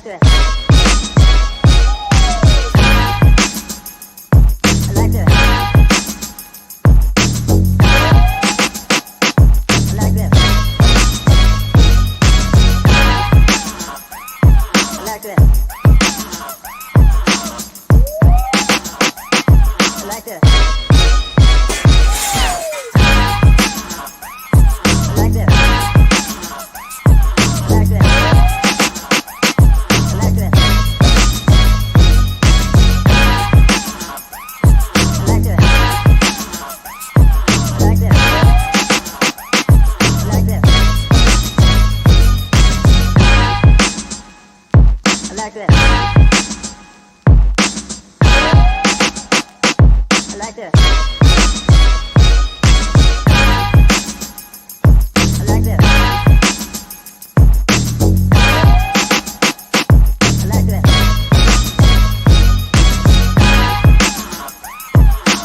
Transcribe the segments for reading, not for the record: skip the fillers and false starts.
like that. I like that. I like that. I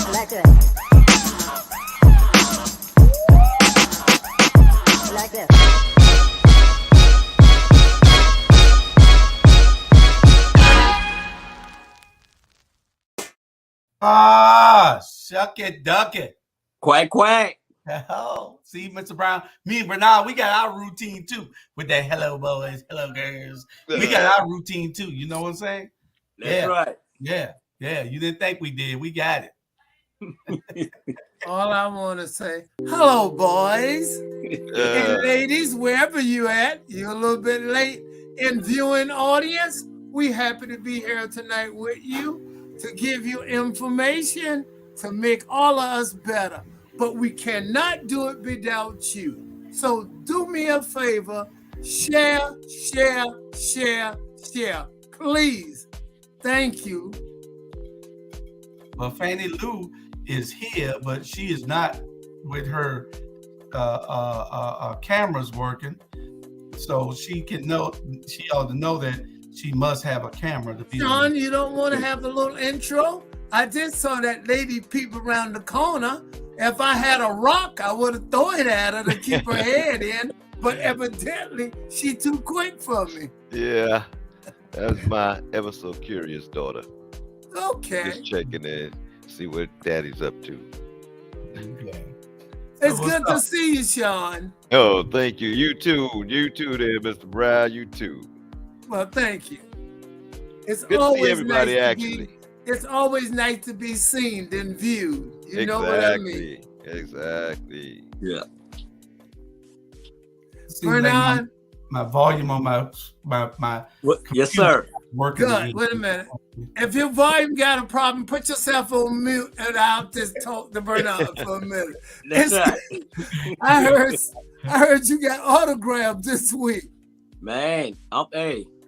like that. I like that. Ah, shuck it, duck it. Quack, quack. Oh, see, Mr. Brown, me and Bernard, we got our routine too with that hello boys, hello girls. We got our routine too. You know what I'm saying? That's right. Yeah. You didn't think we did. We got it. All I want to say, hello, boys and ladies, wherever you at. You're a little bit late in viewing audience. We happy to be here tonight with you to give you information to make all of us better. But we cannot do it without you. So do me a favor, share. Please. Thank you. Well, Fannie Lou is here, but she is not with her cameras working. So she ought to know that she must have a camera to be. Sean, you don't want to have a little intro? I just saw that lady peep around the corner. If I had a rock, I would have thrown it at her to keep her head in. But evidently, she too quick for me. Yeah, that's my ever so curious daughter. Okay. Just checking in, see what Daddy's up to. Okay. It's good to see you, Sean. Oh, thank you. You too there, Mr. Brown. You too. Well, thank you. It's good always to see everybody, nice actually. It's always nice to be seen and viewed. You exactly. know what I mean? Exactly. Yeah. Bernard, like my volume on my yes, sir. Working. Good. Wait a minute. If your volume got a problem, put yourself on mute and I'll just talk to Bernard for a minute. That's right. I heard you got autographs this week. Man,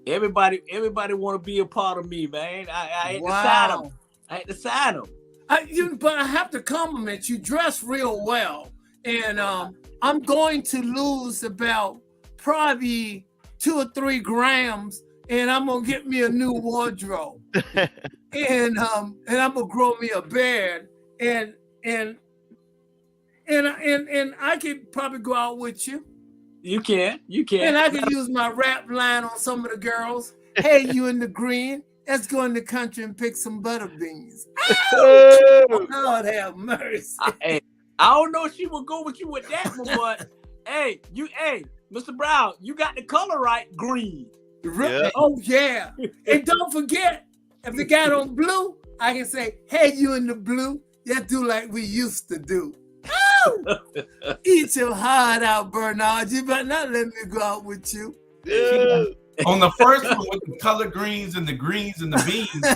everybody want to be a part of me, man. I ain't to sign them. But I have to compliment you. Dress real well, and I'm going to lose about probably 2 or 3 grams, and I'm gonna get me a new wardrobe, and I'm gonna grow me a beard, and I could probably go out with you. You can. And I can use my rap line on some of the girls. Hey, you in the green? Let's go in the country and pick some butter beans. Oh, Lord have mercy. I don't know if she will go with you with that one, but hey, Mr. Brown, you got the color right, green. Yeah. Oh, yeah. And don't forget, if the guy on blue, I can say, hey, you in the blue? Let's do like we used to do. Oh! Eat your heart out, Bernard. You better not let me go out with you. Yeah. On the first one with the color greens and the beans,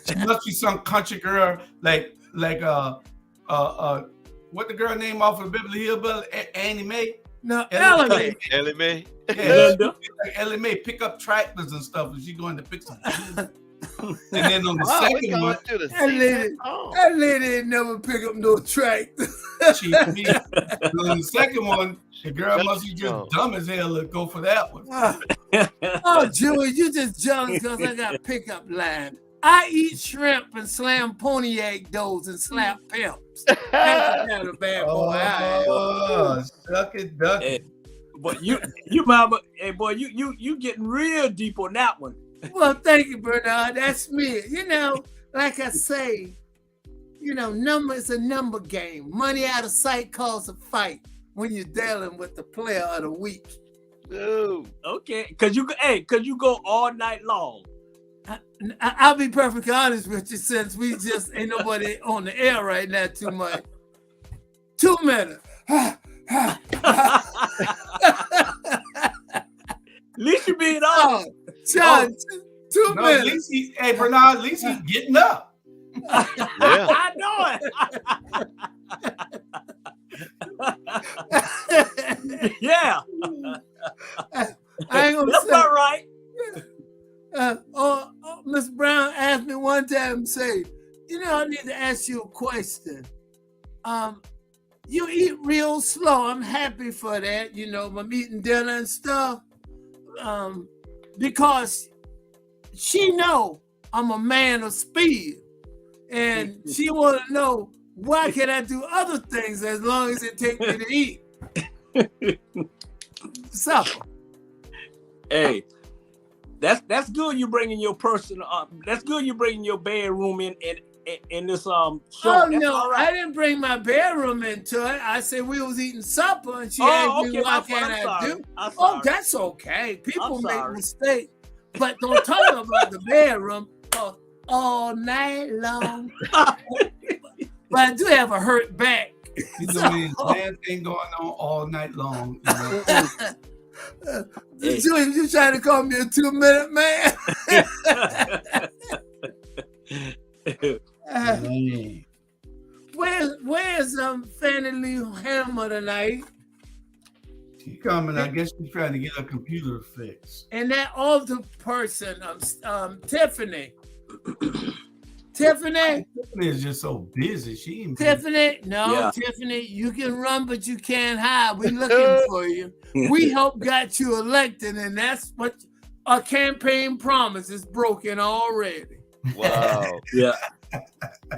she must be some country girl like what the girl name off of Beverly Hillbillies, Annie Mae? No, Ellie Mae. Ellie Mae? Yeah, like Ellie Mae pick up tractors and stuff, and she's going to pick some. And then on the second one, that lady ain't never pick up no tractor. On the second one, the girl must be just dumb as hell to go for that one. Oh, Julie, you just jealous because I got pickup line. I eat shrimp and slam pony egg doughs and slap pimps. That's kind of bad boy. Suck it, duck it. But you mama, hey boy, you getting real deep on that one. Well, thank you, Bernard. That's me. You know, like I say, you know, number is a number game. Money out of sight calls a fight when you're dealing with the player of the week. No. Okay, cause you go all night long. I'll be perfectly honest with you, since we just ain't nobody on the air right now too much. 2 minutes. At least you being honest. Oh, John, 2 No, minutes. at least hey Bernard, at least he's getting up. Yeah. I know it. Yeah. I ain't gonna That's say. not right. Miss Brown asked me one time, say, you know, I need to ask you a question. You eat real slow. I'm happy for that. You know, I'm eating dinner and stuff. Because she know I'm a man of speed. And she want to know, why can I do other things as long as it takes me to eat? Supper. Hey, that's good. You bringing your personal. That's good. You bringing your bedroom in this show. Oh That's no, all right. I didn't bring my bedroom into it. I said we was eating supper, and she asked me what can I do. Oh, that's okay. People make mistakes, but don't talk about the bedroom all night long. But I do have a hurt back. You know, man, thing going on all night long. You know? You trying to call me a 2-minute man? Where's Fannie Lee Hammer tonight? She coming. I guess she's trying to get her computer fixed. And that older person, Tiffany. Tiffany is just so busy. She ain't Tiffany, no, yeah. Tiffany, you can run, but you can't hide. We're looking for you. We hope got you elected, and that's what our campaign promise is broken already. Wow. Yeah.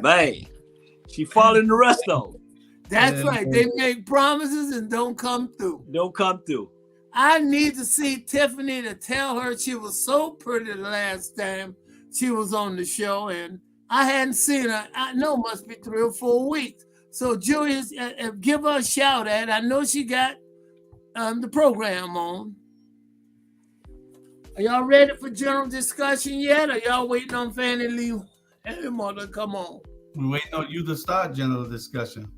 Man, she following the rest of them. That's right. They make promises and don't come through. Don't come through. I need to see Tiffany to tell her she was so pretty the last time she was on the show, and I hadn't seen her. I know it must be 3 or 4 weeks. So Julius, give her a shout out. I know she got the program on. Are y'all ready for general discussion yet? Or y'all waiting on Fannie Lee Hammer to come on? We're waiting on you to start general discussion.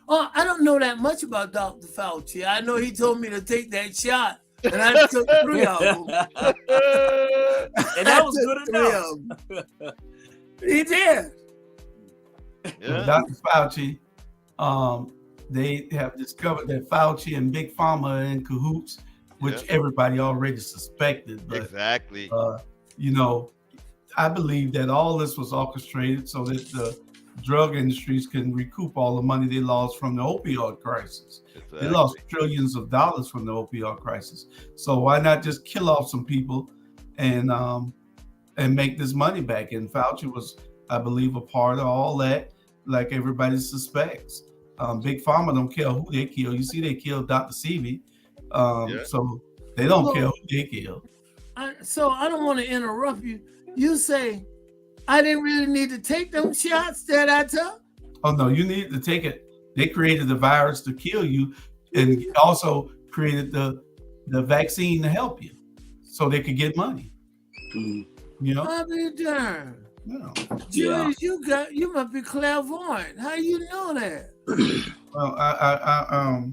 Oh, I don't know that much about Dr. Fauci. I know he told me to take that shot, and I took 3 of them. And that was good enough. He did. Yeah. Dr. Fauci, they have discovered that Fauci and Big Pharma are in cahoots, which everybody already suspected. But, exactly. You know, I believe that all this was orchestrated so that the drug industries can recoup all the money they lost from the opioid crisis. Exactly. They lost trillions of dollars from the opioid crisis. So why not just kill off some people and make this money back? And Fauci was, I believe, a part of all that, like everybody suspects. Big Pharma don't care who they kill. You see, they killed Dr. Sebi. So they don't care who they kill. So I don't want to interrupt you. You say, I didn't really need to take them shots that I took? Oh, no, you need to take it. They created the virus to kill you and also created the vaccine to help you so they could get money. You know? I'll be darned. Yeah. Julius, you must be clairvoyant. How you know that? Well, I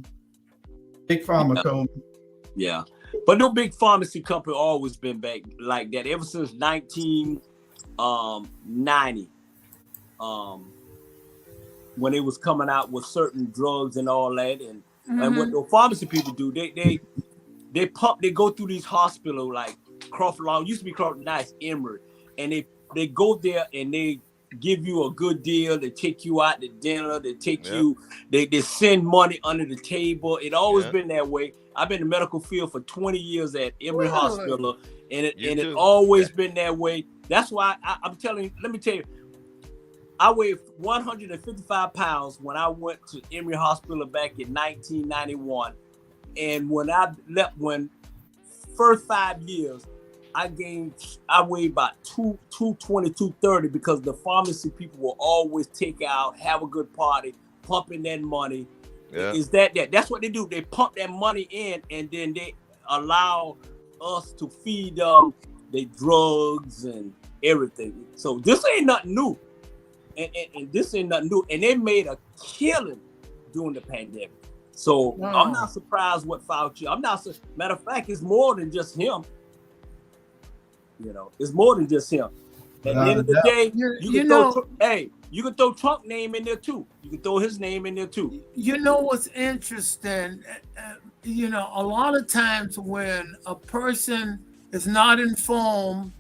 Big Pharma told me. Yeah. But no big pharmacy company always been back like that ever since 1990. When they was coming out with certain drugs and all that, and what the pharmacy people do, they go through these hospitals like Crawford Law, used to be Crawford, now it's Emory, and they go there and they give you a good deal. They take you out to dinner. They take you. They send money under the table. It always been that way. I've been in the medical field for 20 years at Emory Hospital, and it always been that way. That's why I'm telling you. Let me tell you, I weighed 155 pounds when I went to Emory Hospital back in 1991, and when I left, first 5 years, I weighed about 220, 230 because the pharmacy people will always take out, have a good party, pumping that money. Yeah. Is that's what they do. They pump that money in and then they allow us to feed them their drugs and everything. So this ain't nothing new. And this ain't nothing new. And they made a killing during the pandemic. So I'm not surprised what Fauci. Matter of fact, it's more than just him. It's more than just him. At the end of the day, you can throw Trump's name in there too. You can throw his name in there too. You know what's interesting? A lot of times when a person is not informed,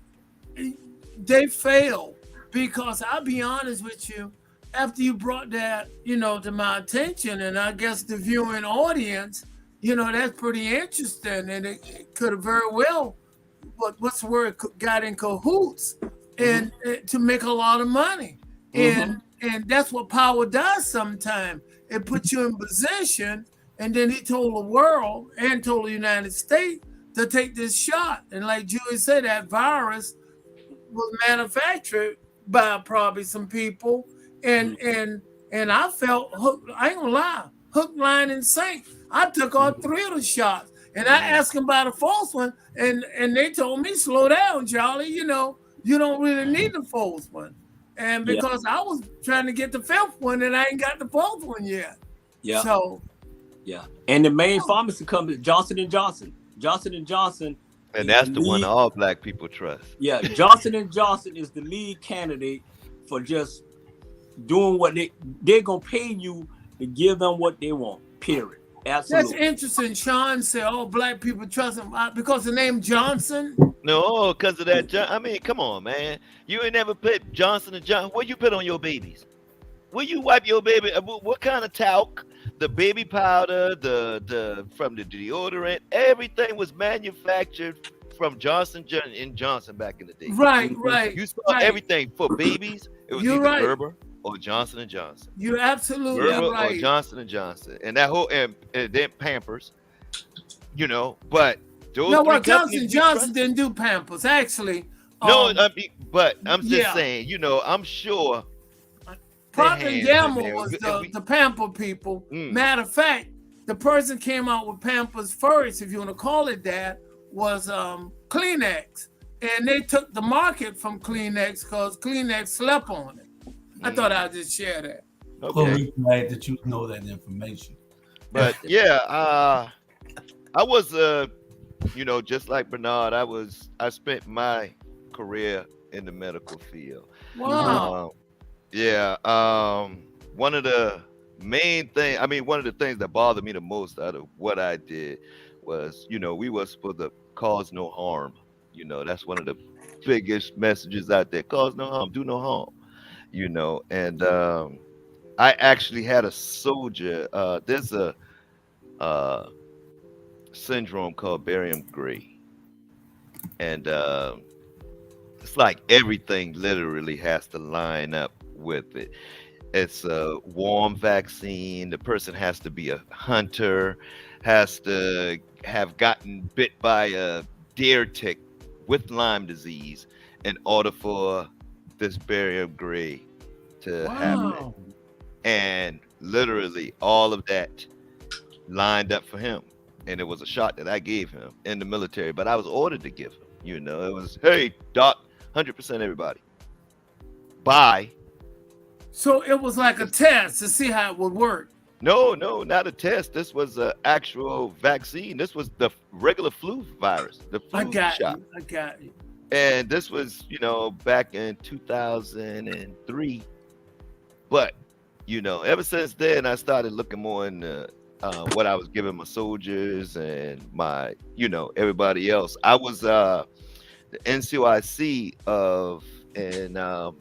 they fail. Because I'll be honest with you, after you brought that, to my attention, and I guess the viewing audience, that's pretty interesting, and it could have very well, but what's the word, got in cahoots and to make a lot of money. And that's what power does sometimes. It puts you in position, and then he told the world and told the United States to take this shot. And like Julie said, that virus was manufactured by probably some people, and I felt hooked. I ain't gonna lie, hook, line, and sink. I took all 3 of the shots, and I asked them about the 4th one, and they told me, slow down, Charlie. You don't really need the 4th one, and because I was trying to get the 5th one, and I ain't got the 4th one yet. Yeah. So. Yeah, and the main pharmacy company, Johnson & Johnson. Johnson & Johnson. And that's the one all black people trust. Yeah, Johnson & Johnson is the lead candidate for just doing what they're going to pay you to give them what they want, period. Absolutely. That's interesting. Sean said all black people trust him because the name Johnson? No, because of that. I mean, come on, man. You ain't never put Johnson & Johnson. What you put on your babies? Will you wipe your baby? What kind of talc? The baby powder, the from the deodorant, everything was manufactured from Johnson & Johnson back in the day. Right. You saw everything for babies. It was either Gerber or Johnson & Johnson. You're absolutely Gerber right. or Johnson & Johnson, and that whole and then Pampers. But those Johnson & Johnson didn't do Pampers actually. No, but I'm just saying. I'm sure. Procter & Gamble was the Pamper people. Matter of fact, the person came out with Pampers first, if you want to call it that, was Kleenex. And they took the market from Kleenex because Kleenex slept on it. I thought I'd just share that. Okay. Well, we're glad that you know that information. But I was just like Bernard, I spent my career in the medical field. Wow. One of the things that bothered me the most out of what I did was, we were supposed to cause no harm. That's one of the biggest messages out there. Cause no harm, do no harm. And I actually had a soldier. There's a syndrome called barium gray. And it's like everything literally has to line up with it. It's a warm vaccine. The person has to be a hunter, has to have gotten bit by a deer tick with Lyme disease in order for this barium gray to happen. And literally all of that lined up for him. And it was a shot that I gave him in the military, but I was ordered to give him. It was, hey, doc, 100% everybody. Bye. So it was like a test to see how it would work. No, not a test. This was an actual vaccine. This was the regular flu virus, the flu shot. I got you. And this was, back in 2003. But, ever since then, I started looking more into what I was giving my soldiers and my, everybody else. I was the NCOIC in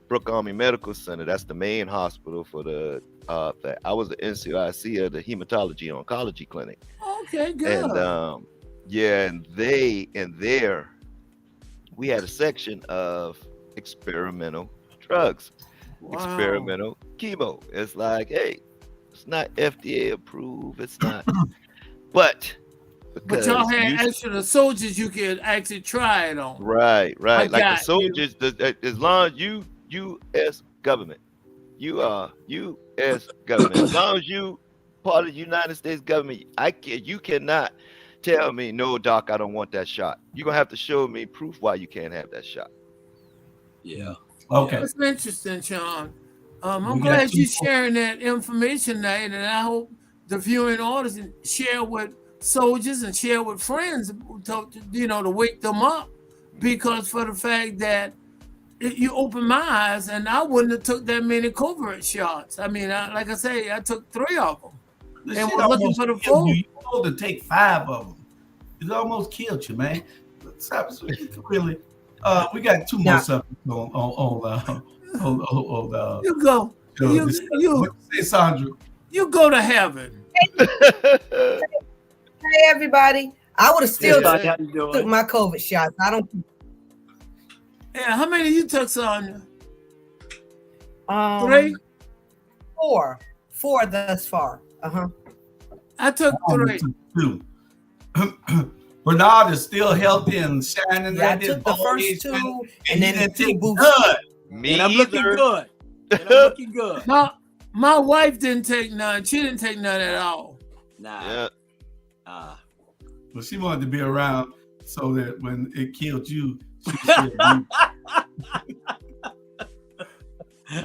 Brooke Army Medical Center. That's the main hospital for the I was the NCOIC of the hematology oncology clinic. Okay, good. And and there we had a section of experimental drugs, experimental chemo. It's like, hey, it's not FDA approved. It's not, but But y'all had extra soldiers you could actually try it on. Right. Like the soldiers, you. as long as you U.S. government, you are U.S. government. As long as you part of the United States government, you cannot tell me, no, doc, I don't want that shot. You're gonna have to show me proof why you can't have that shot. Yeah. Okay. That's interesting, Sean. I'm glad you're sharing that information tonight, and I hope the viewing audience share with soldiers and share with friends, to wake them up, because for the fact that you opened my eyes, and I wouldn't have took that many covert shots. I mean, like I say, I took 3 of them, and was looking for the 4th. You told to take 5 of them. It almost killed you, man. Really, we got 2 more subjects on you go. You say, Sandra. You go to heaven. Hey, everybody. I would have still took my COVID shots. I don't. Yeah, how many you took, Sonia? 3? 4 thus far. I took 3. 2. Bernard is still healthy and shining. I took the first 2, and then the 2 boosts. And I'm looking good. And I'm looking good. My wife didn't take none. She didn't take none at all. Nah. Well, she wanted to be around so that when it killed you, she could still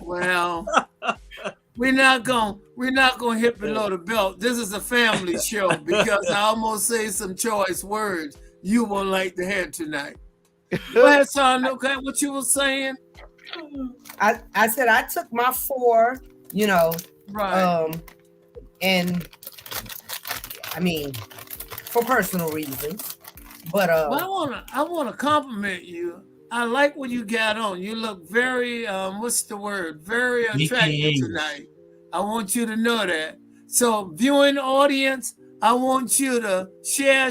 Well, we're not gonna hit below the belt. This is a family show, because I almost say some choice words you won't like to hear tonight. Go ahead, son. Okay, what you were saying? I said I took my 4, right. And I mean, for personal reasons, but well, I wanna compliment you. I like what you got on. You look very what's the word? Very attractive tonight. I want you to know that. So, viewing audience, I want you to share,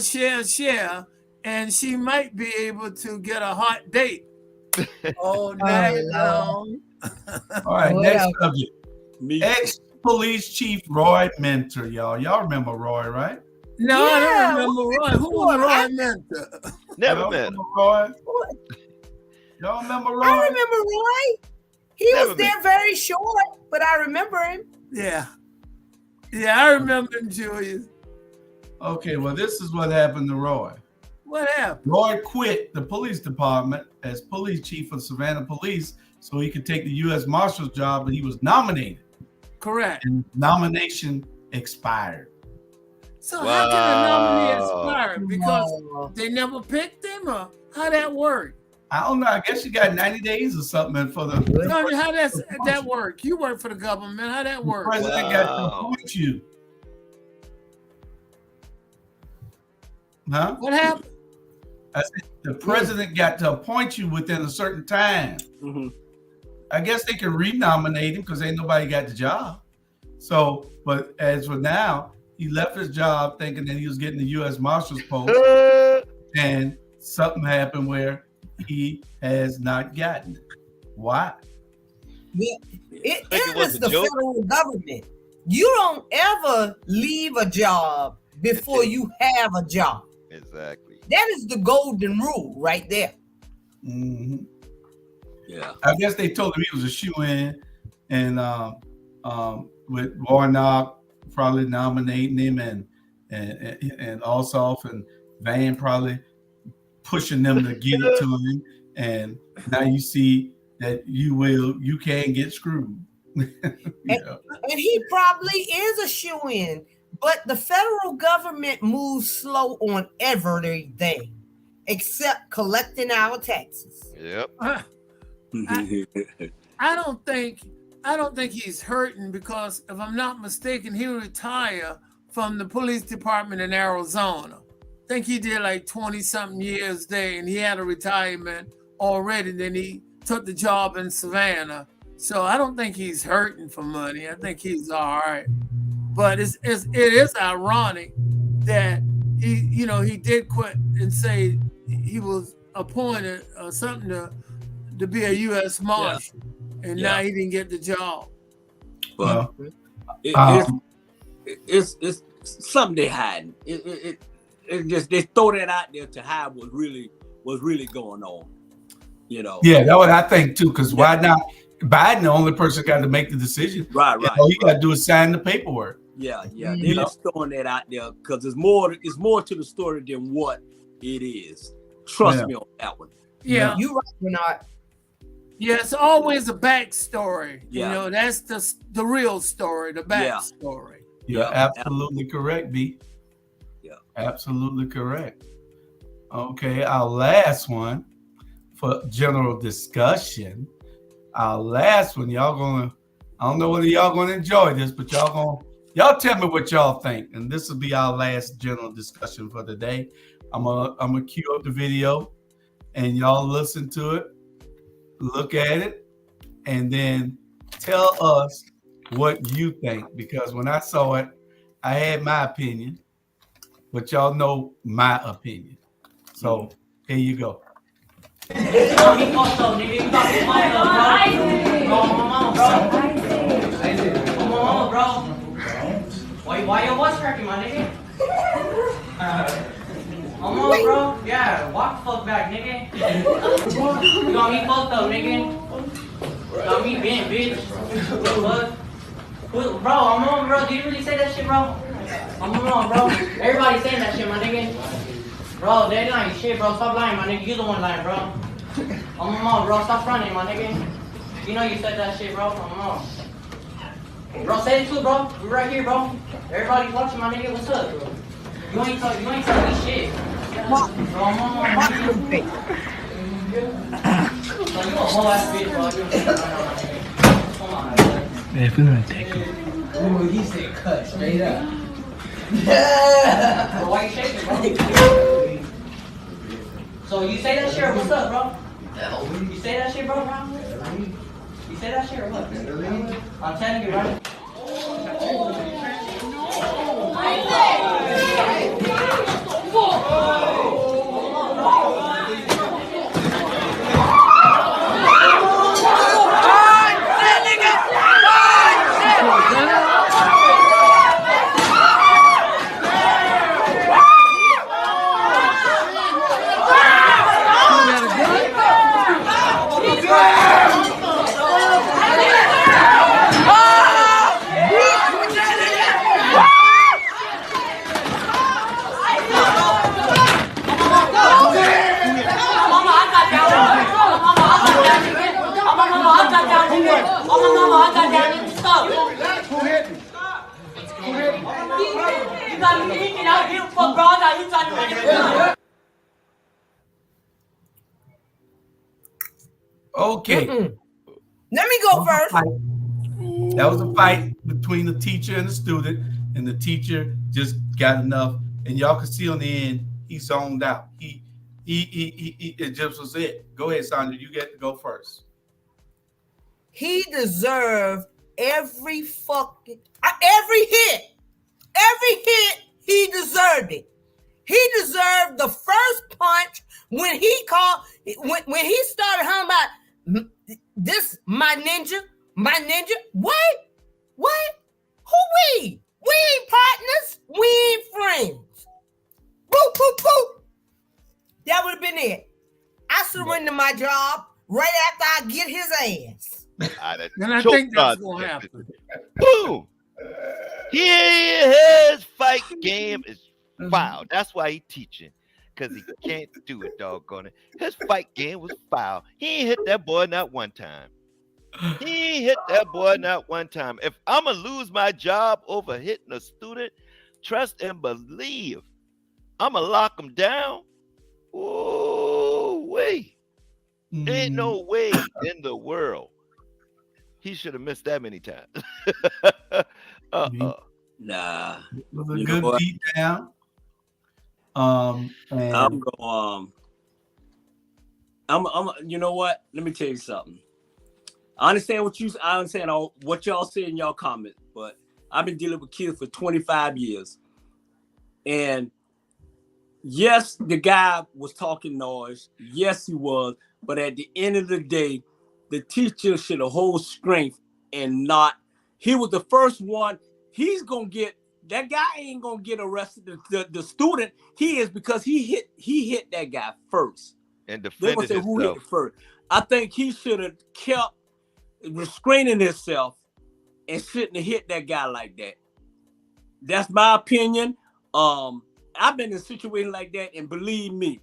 and she might be able to get a hot date all night long. All right, next subject. Ex-police chief Roy Mentor, y'all. Y'all remember Roy, right? No, I don't remember Roy. Who was Roy Mentor? Never met Roy. Y'all remember Roy? I remember Roy. He was there very short, but I remember him. Yeah, I remember him, Julius. Okay, well, this is what happened to Roy. What happened? Roy quit the police department as police chief of Savannah Police so he could take the U.S. Marshal's job, but he was nominated. Correct. And nomination expired. So how can a nominee expire? Because they never picked him, or how that work? I don't know. I guess you got 90 days or something for the. Tell me how that work. You work for the government. How that work? The president got to appoint you. Huh? What happened? I said the president got to appoint you within a certain time. Mm-hmm. I guess they can renominate him because ain't nobody got the job. So, but as for now, he left his job thinking that he was getting the U.S. Marshal's post, and something happened where he has not gotten it. Why? It is the federal government. You don't ever leave a job before you have a job. Exactly. That is the golden rule right there. Mm-hmm. Yeah. I guess they told him he was a shoe-in, and with Warnock probably nominating him, and Ossoff and Van probably pushing them to get it to him, and now you see that you can get screwed. And he probably is a shoe-in, but the federal government moves slow on everything except collecting our taxes. Yep. I don't think he's hurting, because if I'm not mistaken, he retired from the police department in Arizona. I think he did like 20-something years there, and he had a retirement already. Then he took the job in Savannah. So I don't think he's hurting for money. I think he's all right. But it is ironic that he did quit and say he was appointed or something to be a U.S. Marshal, and now he didn't get the job. Well, it's something they hiding. they throw that out there to hide what was really going on. You know. Yeah, that's what I think too. Because why not? Biden, the only person got to make the decision. Right. All you got to do is sign the paperwork. Yeah. They're just throwing that out there because it's more to the story than what it is. Trust me on that one. Yeah, You right, Bernard. yeah. It's always a backstory. Yeah. You know, that's the real story, the backstory. You're absolutely correct, B. Yeah. Absolutely correct. Okay, our last one for general discussion. Our last one, I don't know whether y'all gonna enjoy this, but y'all tell me what y'all think. And this will be our last general discussion for the day. I'm gonna cue up the video and y'all listen to it, look at it, and then tell us what you think. Because when I saw it, I had my opinion, but y'all know my opinion. So here you go. Why your voice cracking, my nigga? Come on, bro. Yeah, walk the fuck back, nigga. You got me fucked up, nigga. You got me bent, bitch. What? Bro, I'm on, bro. Did you really say that shit, bro? I'm on, bro. Everybody saying that shit, my nigga. Bro, they lying shit, bro. Stop lying, my nigga. You the one lying, bro. I'm on, bro. Stop fronting, my nigga. You know you said that shit, bro. I'm on. Bro, say it too, bro. We're right here, bro. Everybody's watching, my nigga. What's up? You ain't telling me shit. Bro, I'm on, nigga. So you a whole ass bitch, bro. You a shit right now, my nigga. Come on, man. Man, if we're gonna take it. Ooh, he said cut straight up. Yeah. Bro, why you shaking, bro? So you say that shit or what's up, bro? You say that shit, bro? You say that shit or what? I'm telling you, bro. Okay. Let me go first. That was a fight between the teacher and the student, and the teacher just got enough. And y'all can see on the end, he zoned out. He it just was it. Go ahead, Sandra. You get to go first. He deserved every hit. Every hit, he deserved it. He deserved the first punch when he started talking about this, my ninja. What? Who we? We ain't partners. We ain't friends. Boop, boop, boop. That would have been it. I surrender my job right after I get his ass. And I think that's gonna happen. Boom. His fight game is foul. That's why he teaching. Because he can't do it, doggone it. His fight game was foul. He ain't hit that boy not one time. If I'm going to lose my job over hitting a student, trust and believe, I'm going to lock him down. Oh, wait. Ain't no way in the world he should have missed that many times. Nah. It was a good beat down. And you know what? Let me tell you something. I understand what y'all say in y'all comments, but I've been dealing with kids for 25 years. And yes, the guy was talking noise. Yes, he was. But at the end of the day, the teacher should have hold strength and not. He was the first one. He's going to get that guy ain't gonna get arrested. The student, he is, because he hit that guy first. And They're gonna defended say who hit himself. it first. I think he should have kept restraining himself and shouldn't have hit that guy like that. That's my opinion. I've been in a situation like that, and believe me,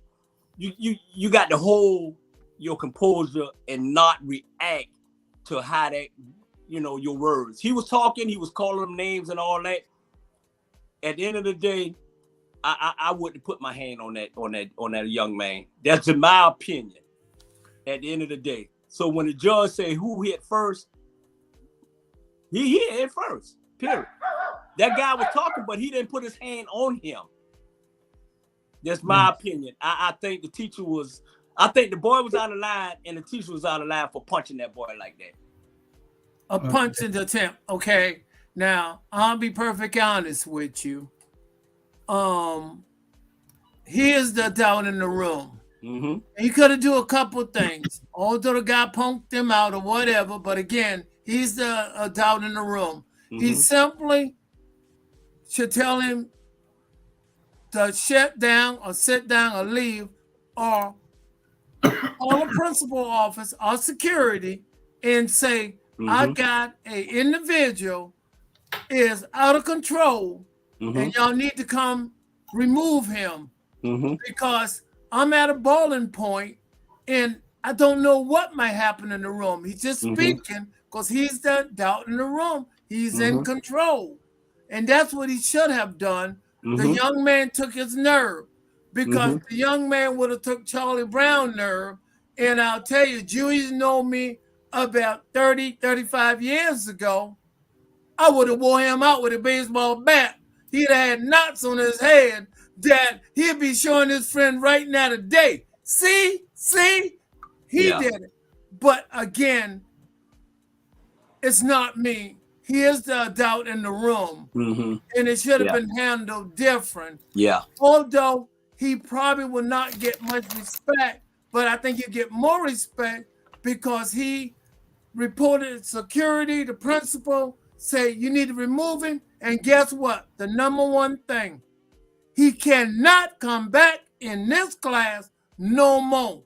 you got to hold your composure and not react to how that, your words. He was talking, he was calling them names and all that. At the end of the day, I wouldn't put my hand on that young man. That's in my opinion. At the end of the day. So when the judge say who hit first, he hit first. Period. That guy was talking, but he didn't put his hand on him. That's my opinion. I think the boy was out of line, and the teacher was out of line for punching that boy like that. A punching attempt. Okay. Now, I'll be perfectly honest with you. Here's the adult in the room. Mm-hmm. He could have do a couple of things. Although the guy punked him out or whatever, but again, he's the adult in the room. Mm-hmm. He simply should tell him to shut down or sit down or leave, or call a principal office or security and say, I got an individual is out of control, and y'all need to come remove him because I'm at a boiling point and I don't know what might happen in the room. He's just speaking because he's the adult in the room. He's in control. And that's what he should have done. The young man took his nerve, because the young man would have took Charlie Brown nerve. And I'll tell you, Jews know me about 30, 35 years ago. I would have wore him out with a baseball bat. He'd have had knots on his head that he'd be showing his friend right now today. See, he did it. But again, it's not me. He is the adult in the room, and it should have been handled different. Yeah. Although he probably will not get much respect, but I think you get more respect because he reported security, the principal say you need to remove him, and guess what? The number one thing, he cannot come back in this class no more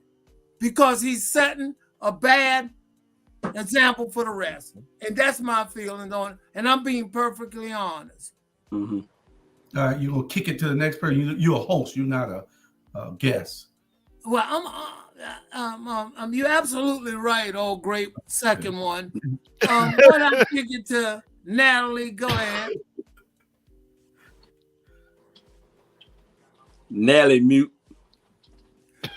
because he's setting a bad example for the rest. And that's my feeling on it. And I'm being perfectly honest. All right, you're going to kick it to the next person. You're a host. You're not a guest. Well, you're absolutely right. Oh, great second one. What I'm kicking to Natalie. Go ahead. Natalie, mute.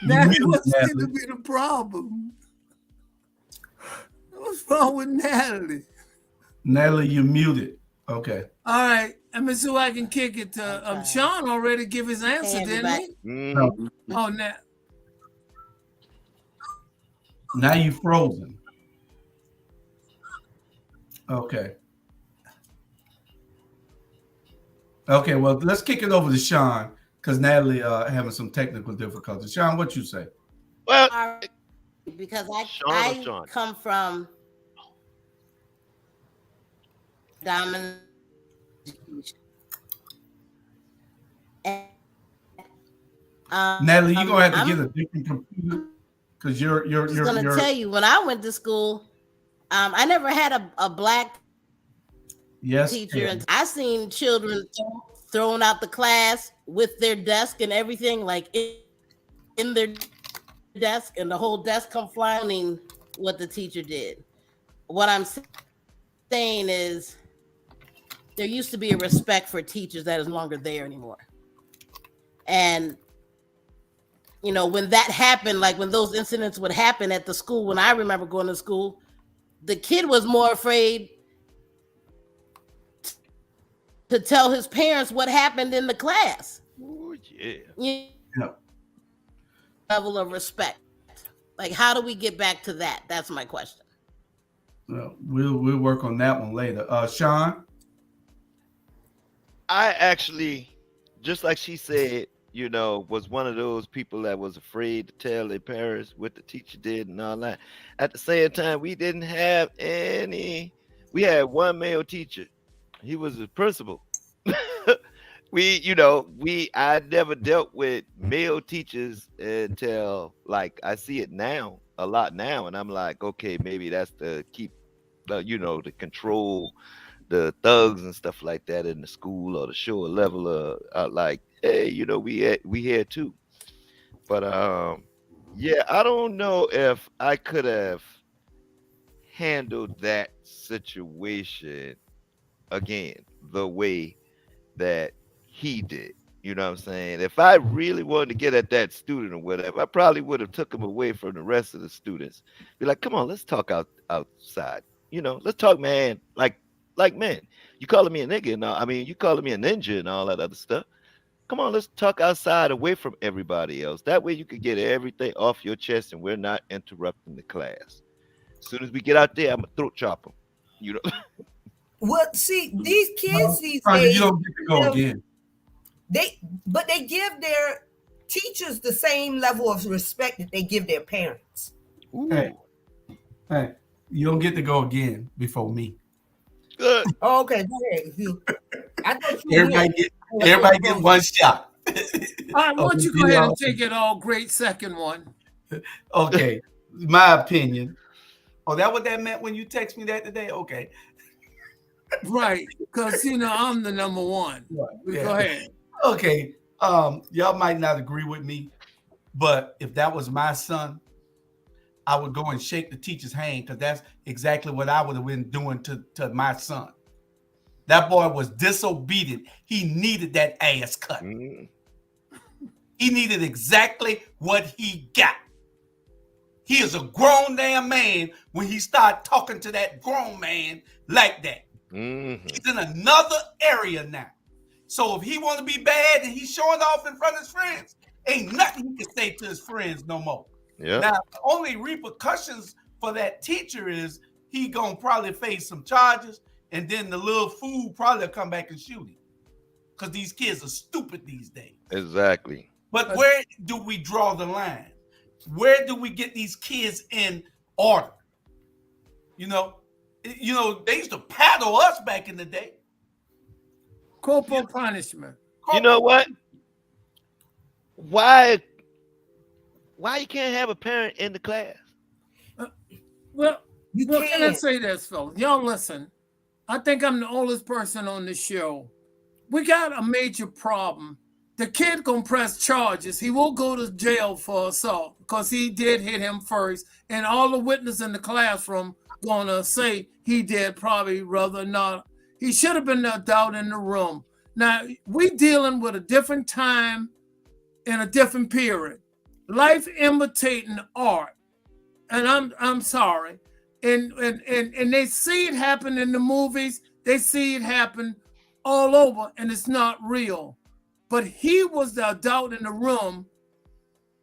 Natalie, what's going to be the problem? What's wrong with Natalie? Natalie, you're muted. Okay. All right. Let me see if I can kick it to Sean already give his answer, didn't he? Oh, now you frozen. Okay. Okay, well, let's kick it over to Sean because Natalie having some technical difficulties. Sean, what you say? Well, because I come from dominant education. Natalie, you're gonna have to get a different computer because you're gonna tell you, when I went to school, I never had a black teacher. Yeah. And I seen children thrown out the class with their desk and everything, like in their desk, and the whole desk come flying. What the teacher did. What I'm saying is, there used to be a respect for teachers that is no longer there anymore. And when that happened, like when those incidents would happen at the school, when I remember going to school, the kid was more afraid to tell his parents what happened in the class. Oh, yeah. Level of respect. Like, how do we get back to that? That's my question. Well, we'll work on that one later. Sean? I actually, just like she said, was one of those people that was afraid to tell their parents what the teacher did and all that. At the same time, we didn't have we had one male teacher. He was the principal. I never dealt with male teachers until like I see it now a lot now, and I'm like, okay, maybe that's to keep to control the thugs and stuff like that in the school or to show a level of like, hey, we here too. But yeah, I don't know if I could have handled that situation again the way that he did. You know what I'm saying? If I really wanted to get at that student or whatever, I probably would have took him away from the rest of the students. Be like, come on, let's talk outside. Let's talk, man. Like man, you calling me a nigga and all, I mean, you calling me a ninja and all that other stuff. Come on, let's talk outside away from everybody else. That way you can get everything off your chest and we're not interrupting the class. As soon as we get out there, I'm gonna throat chop them. You know. Well, see, these kids these Honey, days, you don't get to go again. they give their teachers the same level of respect that they give their parents. Hey, you don't get to go again before me. Good. Oh, okay, go ahead. I thought you Everybody get one shot. All right, why don't you go ahead and take it all great second one? Okay, my opinion. Oh, that what that meant when you text me that today? Okay. Right, because I'm the number one. Right, yeah. Go ahead. Okay. Y'all might not agree with me, but if that was my son, I would go and shake the teacher's hand because that's exactly what I would have been doing to my son. That boy was disobedient. He needed that ass cut. Mm. He needed exactly what he got. He is a grown damn man when he started talking to that grown man like that. Mm-hmm. He's in another area now. So if he want to be bad and he's showing off in front of his friends, ain't nothing he can say to his friends no more. Yeah. Now, the only repercussions for that teacher is he gonna probably face some charges, and then the little fool probably come back and shoot him. Because these kids are stupid these days. Exactly. But where do we draw the line? Where do we get these kids in order? They used to paddle us back in the day. Corporal punishment. You know what? Why you can't have a parent in the class? Well, can I say this, fellas? Y'all listen. I think I'm the oldest person on the show. We got a major problem. The kid gonna press charges. He will go to jail for assault because he did hit him first, and all the witnesses in the classroom gonna say he did probably rather not. He should have been the adult in the room. Now we dealing with a different time in a different period. Life imitating art, and I'm sorry, and they see it happen in the movies. They see it happen all over, and it's not real. But he was the adult in the room,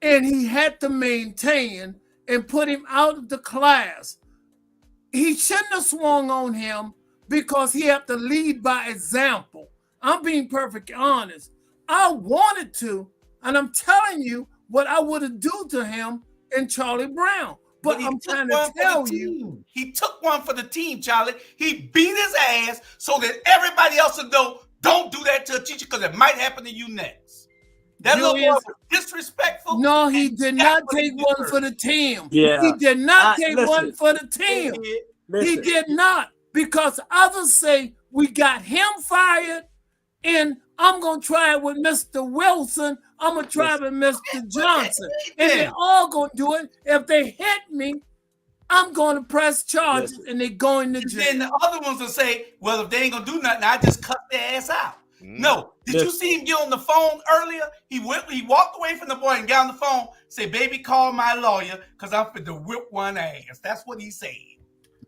and he had to maintain and put him out of the class. He shouldn't have swung on him because he had to lead by example. I'm being perfectly honest. I wanted to, and I'm telling you what I would have do to him in Charlie Brown. But I'm trying to tell you. He took one for the team, Charlie. He beat his ass so that everybody else would know, don't do that to a teacher because it might happen to you next. That little boy was disrespectful. No, he did not take one for the team. Yeah. He did not take one for the team. He did not, because others say we got him fired, and I'm going to try it with Mr. Wilson. I'm going to try it with Mr. Johnson. And they're all going to do it. If they hit me, I'm going to press charges, and they're going to jail. Then the other ones will say, well, if they ain't going to do nothing, I just cut their ass out. No. Did you see him get on the phone earlier? He walked away from the boy and got on the phone, say, baby, call my lawyer because I'm fit to whip one ass. That's what he said.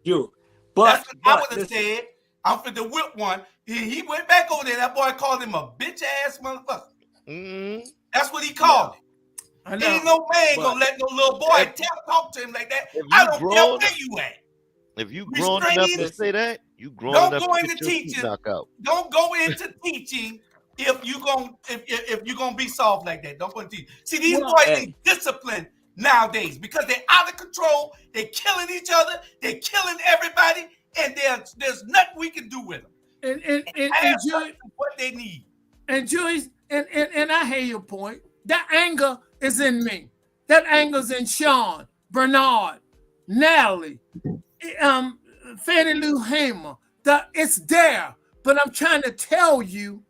That's what I would have said. I'm fit to whip one. He went back over there. That boy called him a bitch ass motherfucker. Mm-hmm. That's what he called him. Ain't no man gonna let no little boy talk to him like that. I don't care where you at. If you grown enough to say that, you grown enough to get your teeth knocked out. Don't go into teaching if you gonna be soft like that. Don't go into teaching. See, these boys ain't disciplined nowadays because they're out of control. They're killing each other. They're killing everybody, and there's nothing we can do with them. And what they need. And Julius, and I hear your point. That anger is in me. That anger's in Sean, Bernard, Natalie, Fannie Lou Hamer. It's there. But I'm trying to tell you,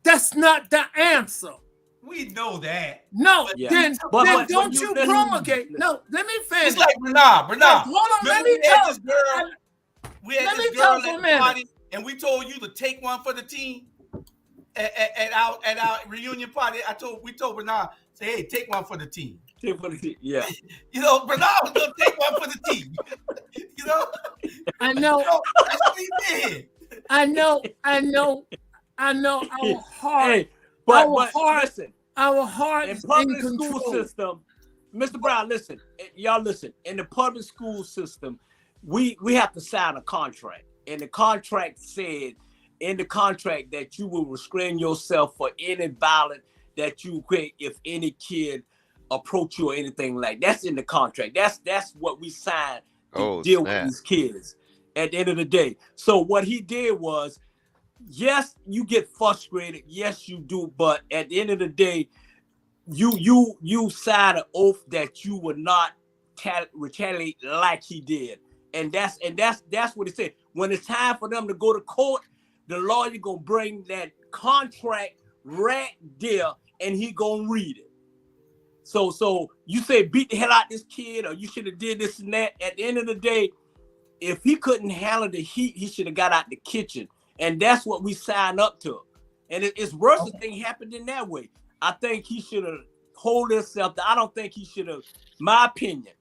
that's not the answer. We know that. No, Yeah. then But don't you promulgate. No, let me finish. It's like Bernard. Hold on, let me tell. We had Let this me girl tell at for a the minute. party, and we told you to take one for the team. At our reunion party, we told Bernard, say, hey, take one for the team. Yeah. You know, Bernard was gonna take one for the team. You know? I know. That's what he did. I know. Our heart. Hey, but listen, our heart in is public in school control. system, Mr. Brown, listen, y'all listen. In the public school system, we have to sign a contract, and the contract said in the contract that you will restrain yourself for any violence that you create if any kid approach you or anything like that's in the contract. That's what we signed to deal with these kids at the end of the day. So what he did was, yes, you get frustrated, yes you do, but at the end of the day, you sign an oath that you will not retaliate like he did, and that's what it said. When it's time for them to go to court, the lawyer gonna bring that contract right there, and he gonna read it. So you say beat the hell out this kid, or you should have did this and that. At the end of the day, if he couldn't handle the heat, he should have got out the kitchen, and that's what we signed up to. And it's worse if thing happened in that way. I think he should have hold himself. I don't think he should have. My opinion.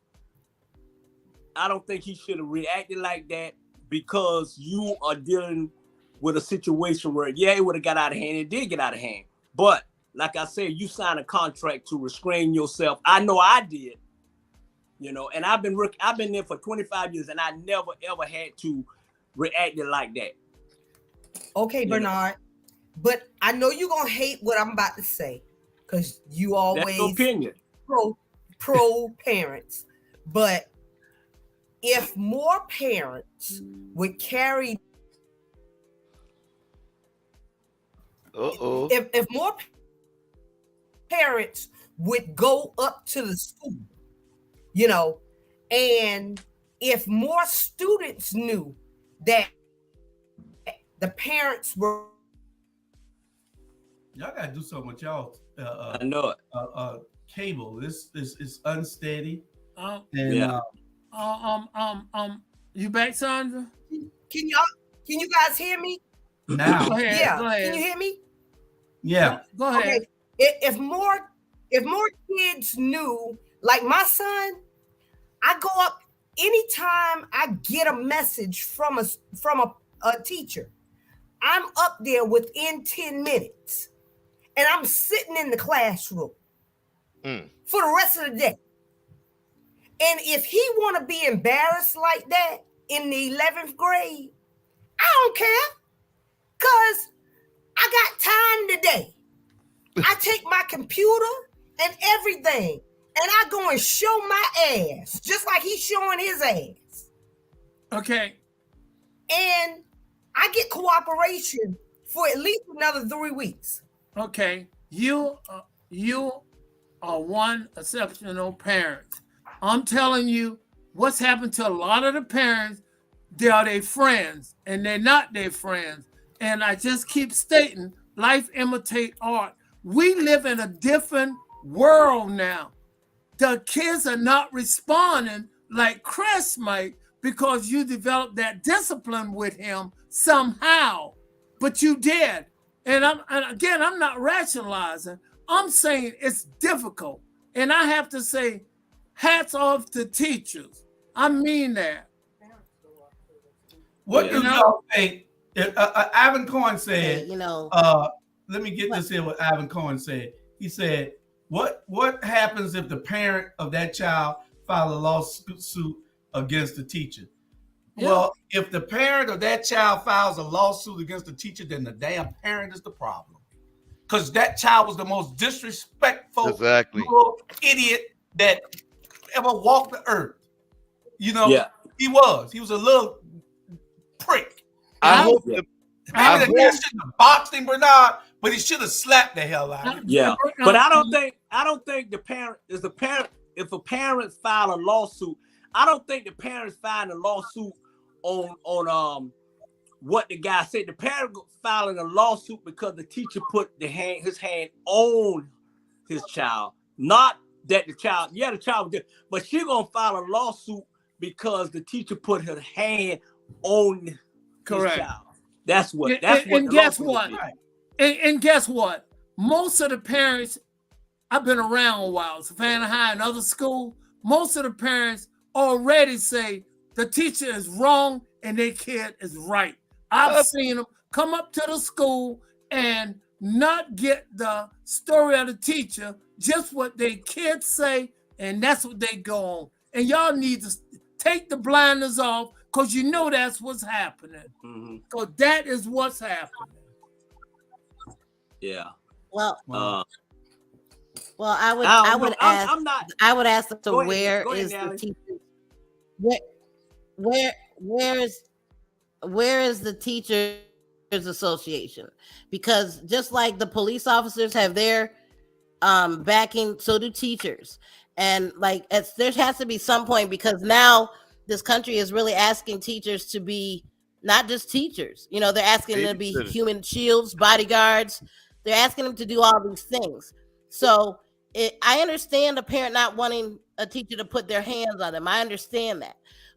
I don't think he should have reacted like that, because you are dealing with a situation where, yeah, it would have got out of hand. It did get out of hand. But like I said, you signed a contract to restrain yourself. I know I did, you know, and I've been there for 25 years, and I never, ever had to react like that. Okay, Bernard, but I know you're going to hate what I'm about to say, because you always pro parents. But if more parents would carry If more parents would go up to the school, you know, and if more students knew that the parents were, y'all gotta do something with y'all. I know it. Cable. This is unsteady. You back, Sandra? Can you guys hear me? Now, go ahead, yeah. Go ahead. Can you hear me? Yeah. Go ahead. Okay. If more kids knew, like my son, I go up anytime I get a message from a teacher. I'm up there within 10 minutes, and I'm sitting in the classroom for the rest of the day. And if he want to be embarrassed like that in the 11th grade, I don't care, because I got time today. I take my computer and everything, and I go and show my ass, just like he's showing his ass. Okay. And I get cooperation for at least another 3 weeks. Okay. You are one exceptional parent. I'm telling you what's happened to a lot of the parents. They are their friends, and they're not their friends. And I just keep stating, life imitate art. We live in a different world now. The kids are not responding like Chris might, because you developed that discipline with him somehow, but you did. And again, I'm not rationalizing. I'm saying it's difficult. And I have to say, hats off to teachers. I mean that. What do y'all think? Ivan Cohen said, let me get this here what Ivan Cohen said. He said, what happens if the parent of that child file a lawsuit against the teacher? Yeah. Well, if the parent of that child files a lawsuit against the teacher, then the damn parent is the problem. Because that child was the most disrespectful little idiot that ever walked the earth. You know, he was a little prick. I hope the boxing, Bernard, but he should have slapped the hell out of him. Yeah, but I don't think the parent is the parent. If a parent file a lawsuit, I don't think the parents filing a lawsuit on what the guy said. The parent filing a lawsuit because the teacher put his hand on his child, not that the child. Yeah, the child did, but she gonna file a lawsuit because the teacher put her hand on his child. That's what. And guess what? And guess what? Most of the parents, I've been around a while, Savannah High and other school. Most of the parents already say the teacher is wrong and their kid is right. I've seen them come up to the school and not get the story of the teacher, just what their kids say, and that's what they go on. And y'all need to take the blinders off, because you know that's what's happening. Because that is what's happening. Yeah. Well, I would ask them, so where is the teacher? Where is the teachers association? Because just like the police officers have their backing, so do teachers. And like there has to be some point, because now this country is really asking teachers to be not just teachers. You know, they're asking them to be human shields, bodyguards. They're asking them to do all these things. So I understand a parent not wanting a teacher to put their hands on them. I understand that.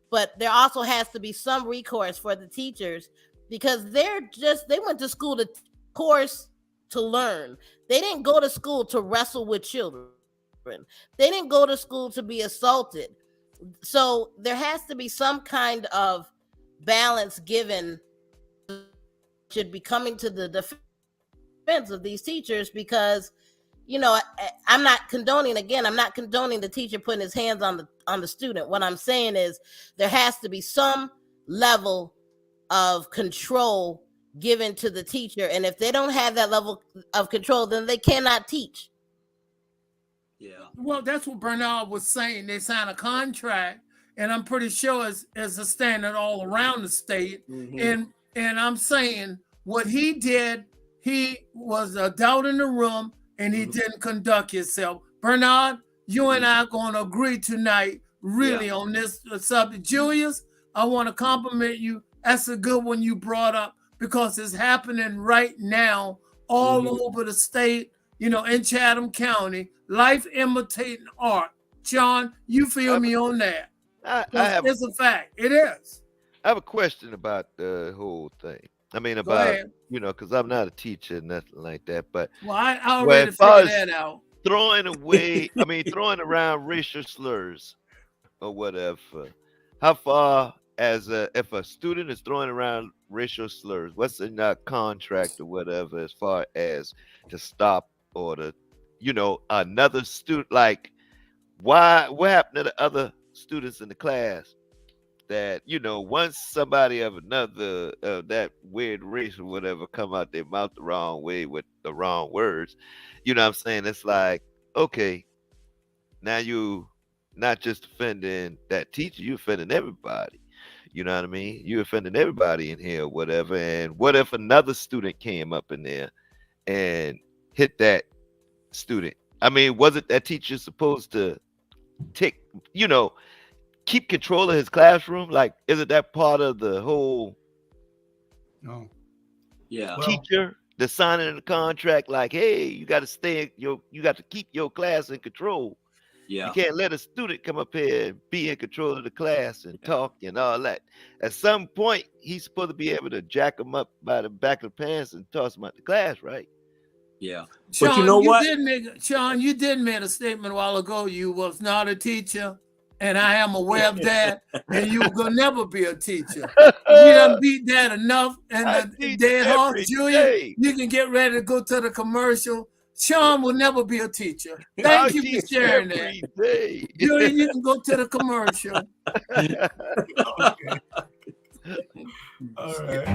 But there also has to be some recourse for the teachers, because they went to school to learn. They didn't go to school to wrestle with children. They didn't go to school to be assaulted. So there has to be some kind of balance given, should be coming to the defense of these teachers, because, you know, I'm not condoning the teacher putting his hands on the student. What I'm saying is there has to be some level of control given to the teacher. And if they don't have that level of control, then they cannot teach. Yeah. Well, that's what Bernard was saying. They signed a contract, and I'm pretty sure it's a standard all around the state. And I'm saying what he did, he was an adult in the room, and he didn't conduct himself. Bernard, you and I are going to agree tonight, really, on this subject. Julius, I want to compliment you. That's a good one you brought up, because it's happening right now all over the state, you know, in Chatham County. Life imitating art. John, you feel me on that? It's a fact. It is. I have a question about the whole thing. I mean, about, you know, because I'm not a teacher, nothing like that. But I already figured that out. Throwing around racial slurs or whatever. How far, if a student is throwing around racial slurs, what's in that contract or whatever, as far as to stop or to, you know, another student, like, what happened to the other students in the class that, you know, once somebody of another that weird race or whatever come out their mouth the wrong way with the wrong words, you know what I'm saying? It's like, okay, now you not just offending that teacher, you offending everybody. You know what I mean? You offending everybody in here or whatever. And what if another student came up in there and hit that student? I mean, wasn't that teacher supposed to keep control of his classroom? Like, isn't that part of the whole teacher, the signing of the contract? Like, hey, you got to keep your class in control. Yeah. You can't let a student come up here and be in control of the class and talk and all that. At some point, he's supposed to be able to jack him up by the back of the pants and toss him out the class, right? Yeah. Sean, but you know what? Sean, you did make a statement a while ago. You was not a teacher, and I am aware of that, and you will never be a teacher. You done beat that enough, and the dead horse, Julia, you can get ready to go to the commercial. Sean will never be a teacher. Thank you for sharing that. Julia, you can go to the commercial. Okay. All right.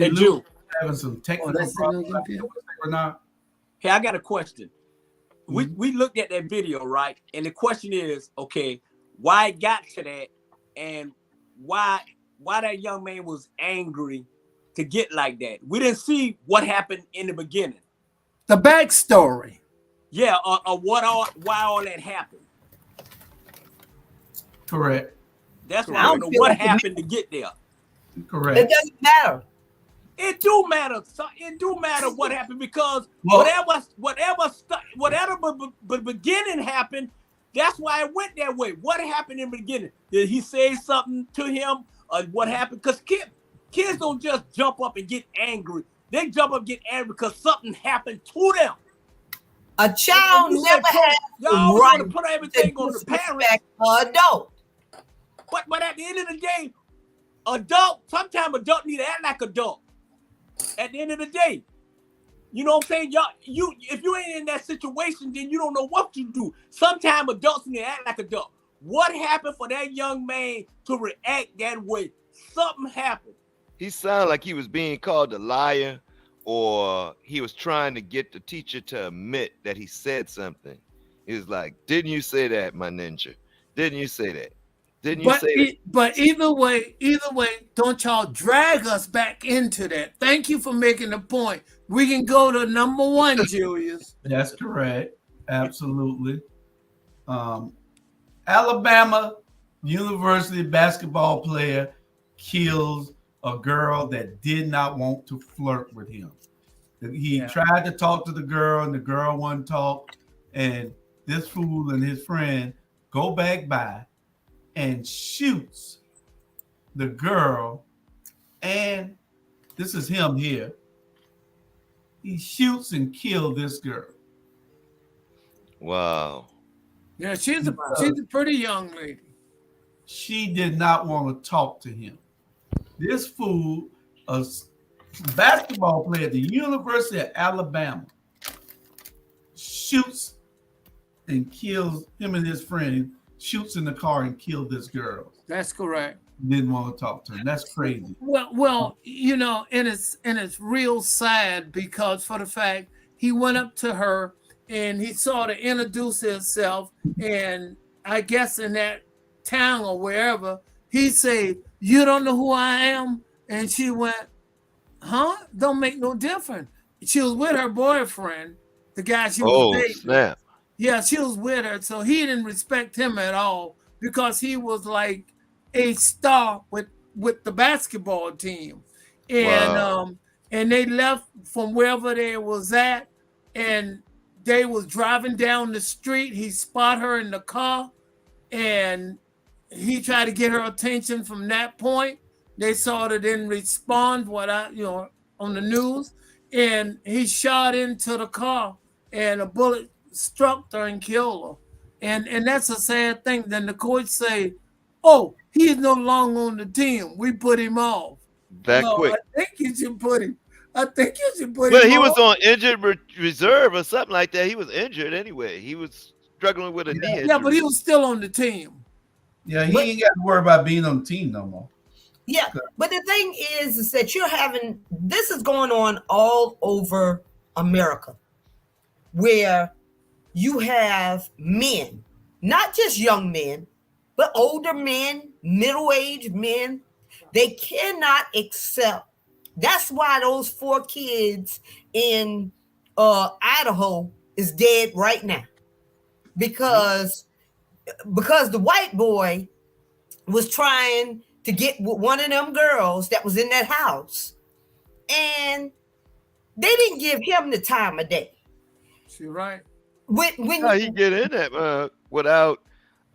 Andy Hey, Lou Jew. having some technical that's the problems. new computer. Or not? Hey, I got a question. Mhm. We looked at that video, right? And the question is, okay, why it got to that, and why that young man was angry to get like that. We didn't see what happened in the beginning. The backstory. Yeah, why all that happened. Correct. That's why I I don't don't know feel what like happened to get there. Correct. It doesn't matter. It do matter. So it do matter what happened, because Well- whatever beginning happened, that's why it went that way. What happened in the beginning? Did he say something to him? Or what happened? Because kids don't just jump up and get angry. They jump up and get angry because something happened to them. A child You never said, has y'all the always right want to put everything to on the parents. disrespect an adult. But at the end of the day, sometimes adult need to act like adult. At the end of the day, you know what I'm saying? If you ain't in that situation, then you don't know what you do. Sometimes adults need to act like adults. What happened for that young man to react that way? Something happened. He sounded like he was being called a liar, or he was trying to get the teacher to admit that he said something. He was like, "Didn't you say that, my ninja? Didn't you say that? Didn't you say that?" But either way, don't y'all drag us back into that. Thank you for making the point. We can go to number one, Julius. That's correct. Absolutely. Alabama University basketball player kills a girl that did not want to flirt with him. He tried to talk to the girl, and the girl wouldn't talk. And this fool and his friend go back by and shoots the girl. And this is him here. He shoots and kills this girl. Wow. Yeah, she's a pretty young lady. She did not want to talk to him. This fool, a basketball player at the University of Alabama, shoots and kills him and his friend, shoots in the car and killed this girl. That's correct. Didn't want to talk to him. That's crazy. Well, you know, and it's real sad, because for the fact he went up to her and he sort of introduced himself, and I guess in that town or wherever, he said, "You don't know who I am?" And she went, "Huh? Don't make no difference." She was with her boyfriend, the guy she was dating. Snap. Yeah, she was with her, so he didn't respect him at all, because he was like a star with the basketball team. And and they left from wherever they was at, and they was driving down the street. He spot her in the car, and he tried to get her attention from that point. They sort of didn't respond on the news, and he shot into the car, and a bullet struck her and killed her. And that's a sad thing. Then the coach say, "Oh, he is no longer on the team. We put him off." That quick. I think you should put him. Well, him he was off. on injured reserve or something like that. He was injured anyway. He was struggling with a knee injury. Yeah, but he was still on the team. Yeah, he ain't got to worry about being on the team no more. Yeah, but the thing is that this is going on all over America, where you have men, not just young men, but older men, middle-aged men. They cannot accept. That's why those 4 kids in Idaho is dead right now, because the white boy was trying to get with one of them girls that was in that house, and they didn't give him the time of day. You're right. How he get in that without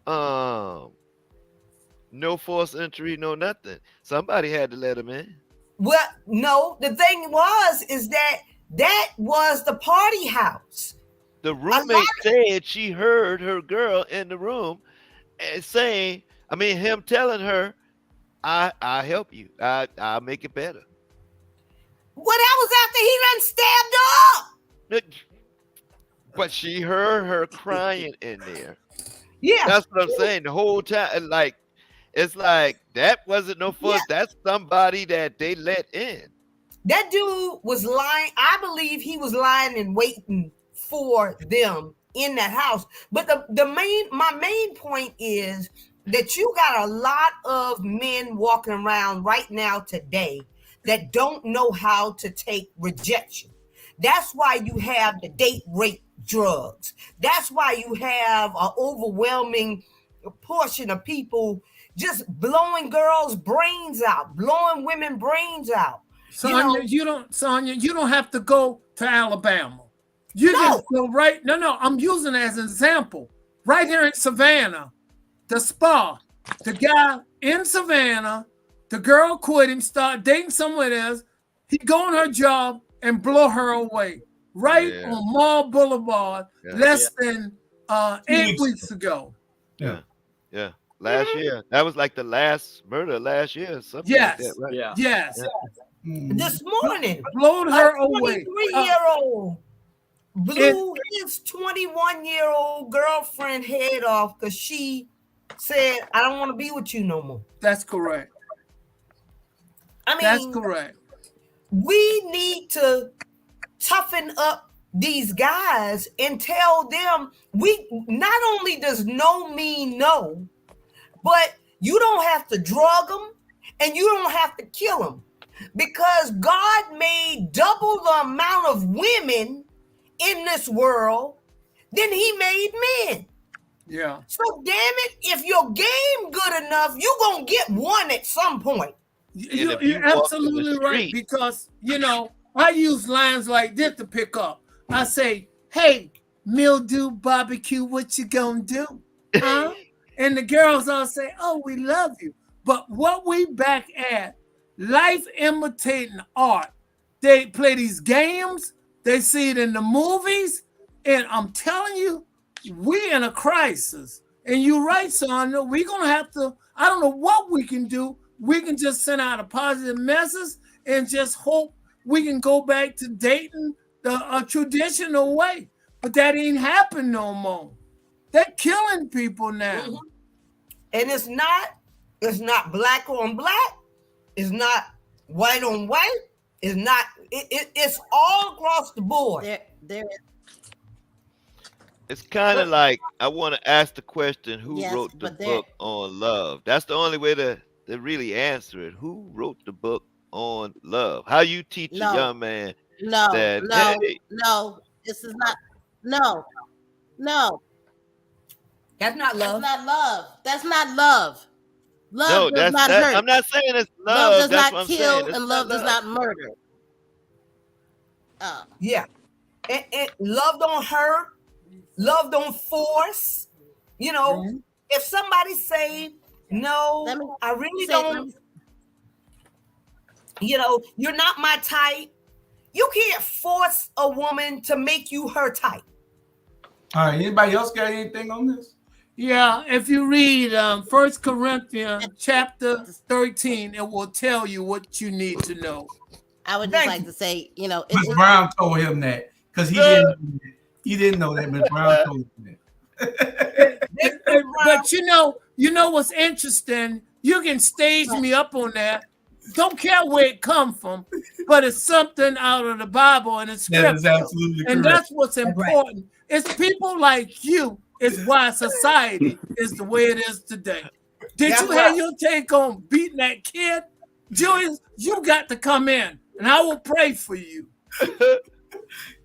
no forced entry, no nothing? Somebody had to let him in. Well, no, the thing is that was the party house. The roommate said she heard her girl in the room and saying, him telling her, I'll help you. I'll make it better. Well, that was after he done stabbed her up. But she heard her crying in there. Yeah. That's what I'm saying. The whole time, it's like that wasn't no fuss. Yeah. That's somebody that they let in. That dude was lying. I believe he was lying and waiting for them in that house. But my main point is that you got a lot of men walking around right now today that don't know how to take rejection. That's why you have the date rape drugs. That's why you have an overwhelming portion of people just blowing girls' brains out, blowing women brains out. Sonia, you don't have to go to Alabama. You can go right. No, I'm using it as an example. Right here in Savannah, the spa, the guy in Savannah, the girl quit him, start dating someone else. He go on her job and blow her away. Right on Mall Boulevard, less than 8 weeks ago. Yeah. Last year. That was like the last murder last year. Something yes. like that, right? Yeah. Yes. This morning, blowed her away. 23-year-old blew his 21-year-old girlfriend head off because she said, "I don't want to be with you no more." That's correct. I mean, that's correct. We need to toughen up these guys and tell them we not only does no mean no, but you don't have to drug them and you don't have to kill them, because God made double the amount of women in this world than he made men. Yeah. So damn it, if your game good enough, you're gonna get one at some point. You're absolutely right, because I use lines like this to pick up. I say, "Hey, mildew barbecue, what you gonna do?" Huh? And the girls all say, "Oh, we love you." But what we back at, life imitating art. They play these games, they see it in the movies, and I'm telling you, we in a crisis. And you're right, Sonia, we're gonna have to, I don't know what we can do. We can just send out a positive message and just hope we can go back to dating the traditional way. But that ain't happening no more. They're killing people now. Mm-hmm. And it's not black on black. It's not white on white. It's not. It's all across the board. It's kind of like, I want to ask the question, who wrote the book on love? That's the only way to really answer it. Who wrote the book on love? How you teach a young man that, no, this is not, no. That's not love. That's not love. That's not love. Love no, does not hurt. I'm not saying it's love. Love does that's not kill, and love does not murder. Yeah. And love don't hurt. Love don't force. If somebody say, "No, I really don't," you're not my type. You can't force a woman to make you her type. All right. Anybody else got anything on this? Yeah, if you read 1 Corinthians chapter 13, it will tell you what you need to know. I would just like to say, Ms. Brown told him that because he didn't know that. Ms. Brown told him that. But you know what's interesting? You can stage me up on that. Don't care where it come from, but it's something out of the Bible and it's scripture. That is absolutely correct. And that's what's important. It's people like you is why society is the way it is today. Did you have your take on beating that kid? Julius, you got to come in and I will pray for you.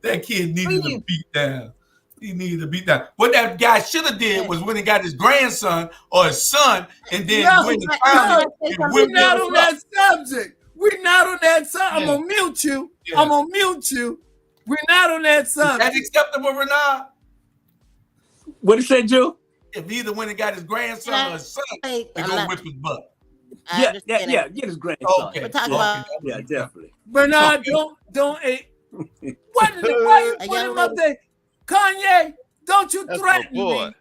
That kid needed to beat down. He needed to beat down. What that guy should have did was when he got his grandson or his son, and then when he found him, we're not on that subject. We're not on that subject. I'm gonna mute you. Yeah. I'm gonna mute you. We're not on that subject. That's acceptable, Renard. What did you say, Joe? If either when he got his grandson or his son, they're gonna whip his butt. Yeah, get his grandson. Okay. We're talking about definitely. Bernard, don't. What why you put him up there? Kanye, don't you threaten me.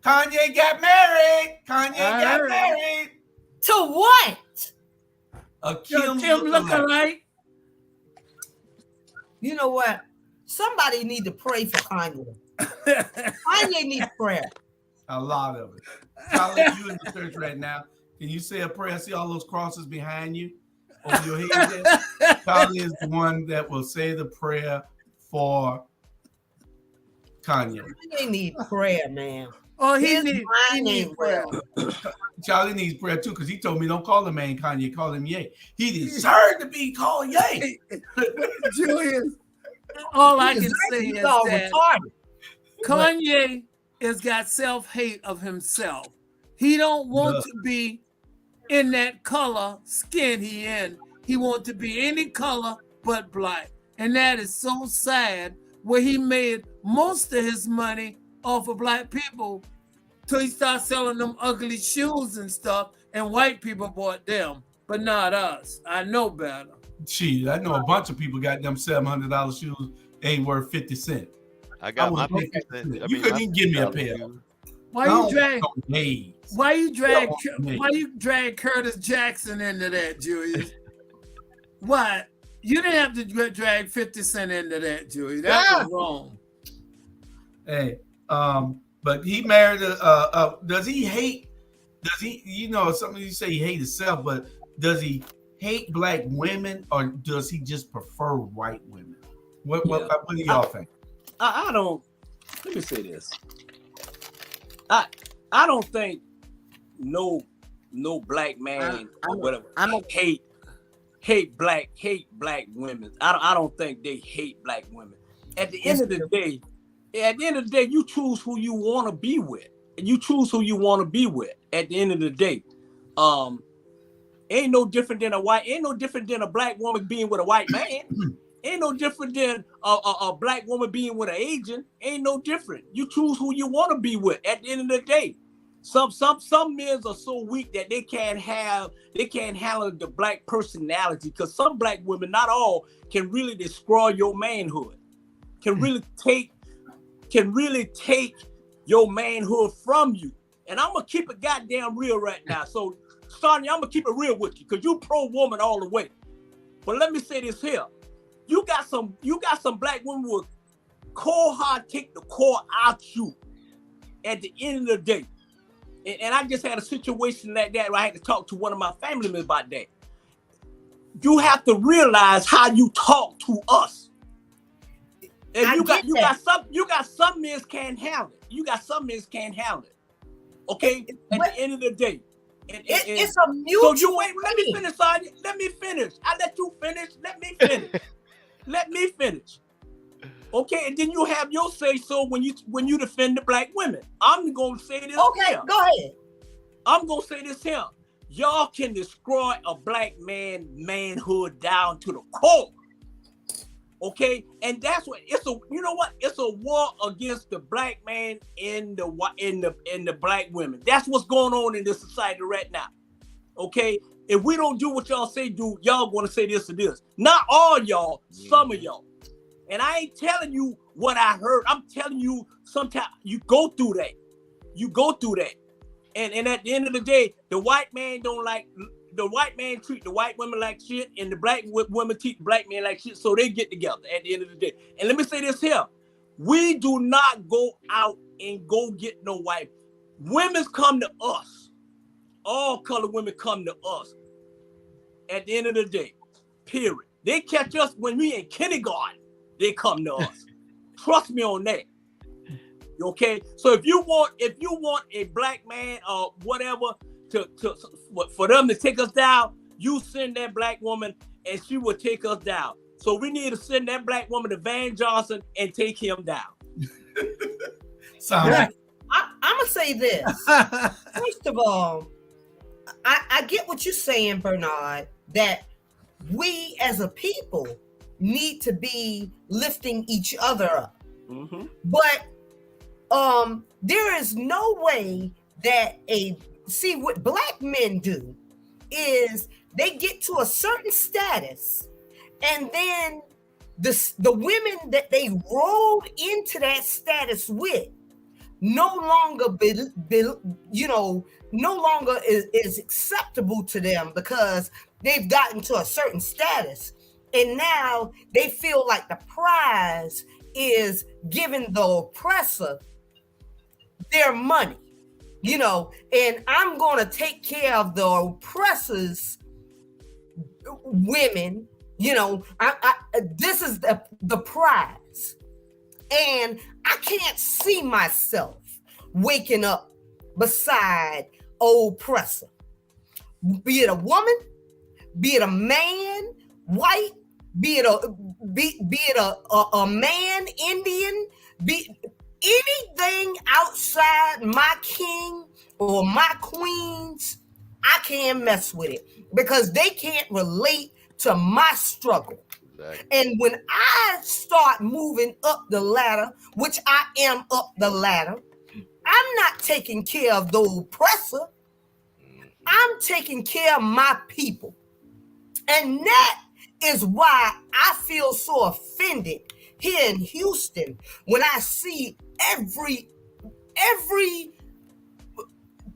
Kanye got married. Got married. To what? A Kim lookalike. You know what? Somebody need to pray for Kanye. Kanye needs prayer. A lot of it. I'll let you in the church right now. Can you say a prayer? See all those crosses behind you? over your head. Charlie is the one that will say the prayer for Kanye. He need prayer, man. Oh, he His need mind ain't prayer. well. Charlie needs prayer too, because he told me don't call the man Kanye, call him Ye. He deserved to be called Ye. Julius, all I He can deserves say to be is called that retarded. Kanye has got self-hate of himself. He don't want to be in that color skin he in. He wants to be any color but black. And that is so sad, where he made most of his money off of black people till he started selling them ugly shoes and stuff, and white people bought them, but not us. I know better. Gee, I know a bunch of people got them $700 shoes ain't worth 50 cents. I got my wouldn't 50 take cent. that. You couldn't even give me a $50 pair. shoes. Why you drag Curtis Jackson into that, Julius? Why? You didn't have to drag 50 Cent into that, Julius. That was wrong. Hey, but he married does he hate, some of you say he hates himself, but does he hate black women, or does he just prefer white women? What do y'all think? I don't. Let me say this. I don't think no black man or whatever hate black women. I don't think they hate black women. At the end of the day, you choose who you want to be with. You choose who you want to be with. At the end of the day, ain't no different than a black woman being with a white man. Ain't no different than a black woman being with an Asian. Ain't no different. You choose who you want to be with. At the end of the day, some men are so weak that they can't handle the black personality. Because some black women, not all, can really destroy your manhood. Can really take your manhood from you. And I'm gonna keep it goddamn real right now. So, Sonya, I'm gonna keep it real with you, because you pro-woman all the way. But let me say this here. You got some black women with cold hard take the core out you at the end of the day. And I just had a situation like that where I had to talk to one of my family members about that. You have to realize how you talk to us. And you got some men can't handle it. You got some men can't handle it. Okay? At the end of the day. It's a mutual. So you wait, let me finish, Sonya. Let me finish. I let you finish. Let me finish. Let me finish. Okay, and then you have your say so when you defend the black women. I'm gonna say this. Okay, here. go ahead. I'm gonna say this here. Y'all can destroy a black manhood down to the core. Okay, and that's what it's a. You know what? It's a war against the black man and the black women. That's what's going on in this society right now. Okay, if we don't do what y'all say do, y'all gonna say this or this. Not all y'all, some of y'all. And I ain't telling you what I heard. I'm telling you, sometimes you go through that. You go through that. And at the end of the day, the white man treat the white women like shit, and the black women treat the black men like shit, so they get together at the end of the day. And let me say this here. We do not go out and go get no white. Women come to us. All colored women come to us. At the end of the day, period. They catch us when we in kindergarten. They come to us. Trust me on that. Okay. So if you want a black man or whatever for them to take us down, you send that black woman and she will take us down. So we need to send that black woman to Van Johnson and take him down. I'm gonna say this. First of all, I get what you're saying, Bernard, that we as a people need to be lifting each other up. Mm-hmm. But there is no way that what black men do is they get to a certain status, and then the women that they rolled into that status with no longer is acceptable to them, because they've gotten to a certain status, and now they feel like the prize is giving the oppressor their money, and I'm going to take care of the oppressor's women. You know, this is the prize, and I can't see myself waking up beside old oppressor, be it a woman, be it a man, white, be it a man, Indian, be anything outside my king or my queens. I can't mess with it because they can't relate to my struggle. Exactly. And when I start moving up the ladder, which I am up the ladder, I'm not taking care of the oppressor. I'm taking care of my people. And that is why I feel so offended here in Houston when I see every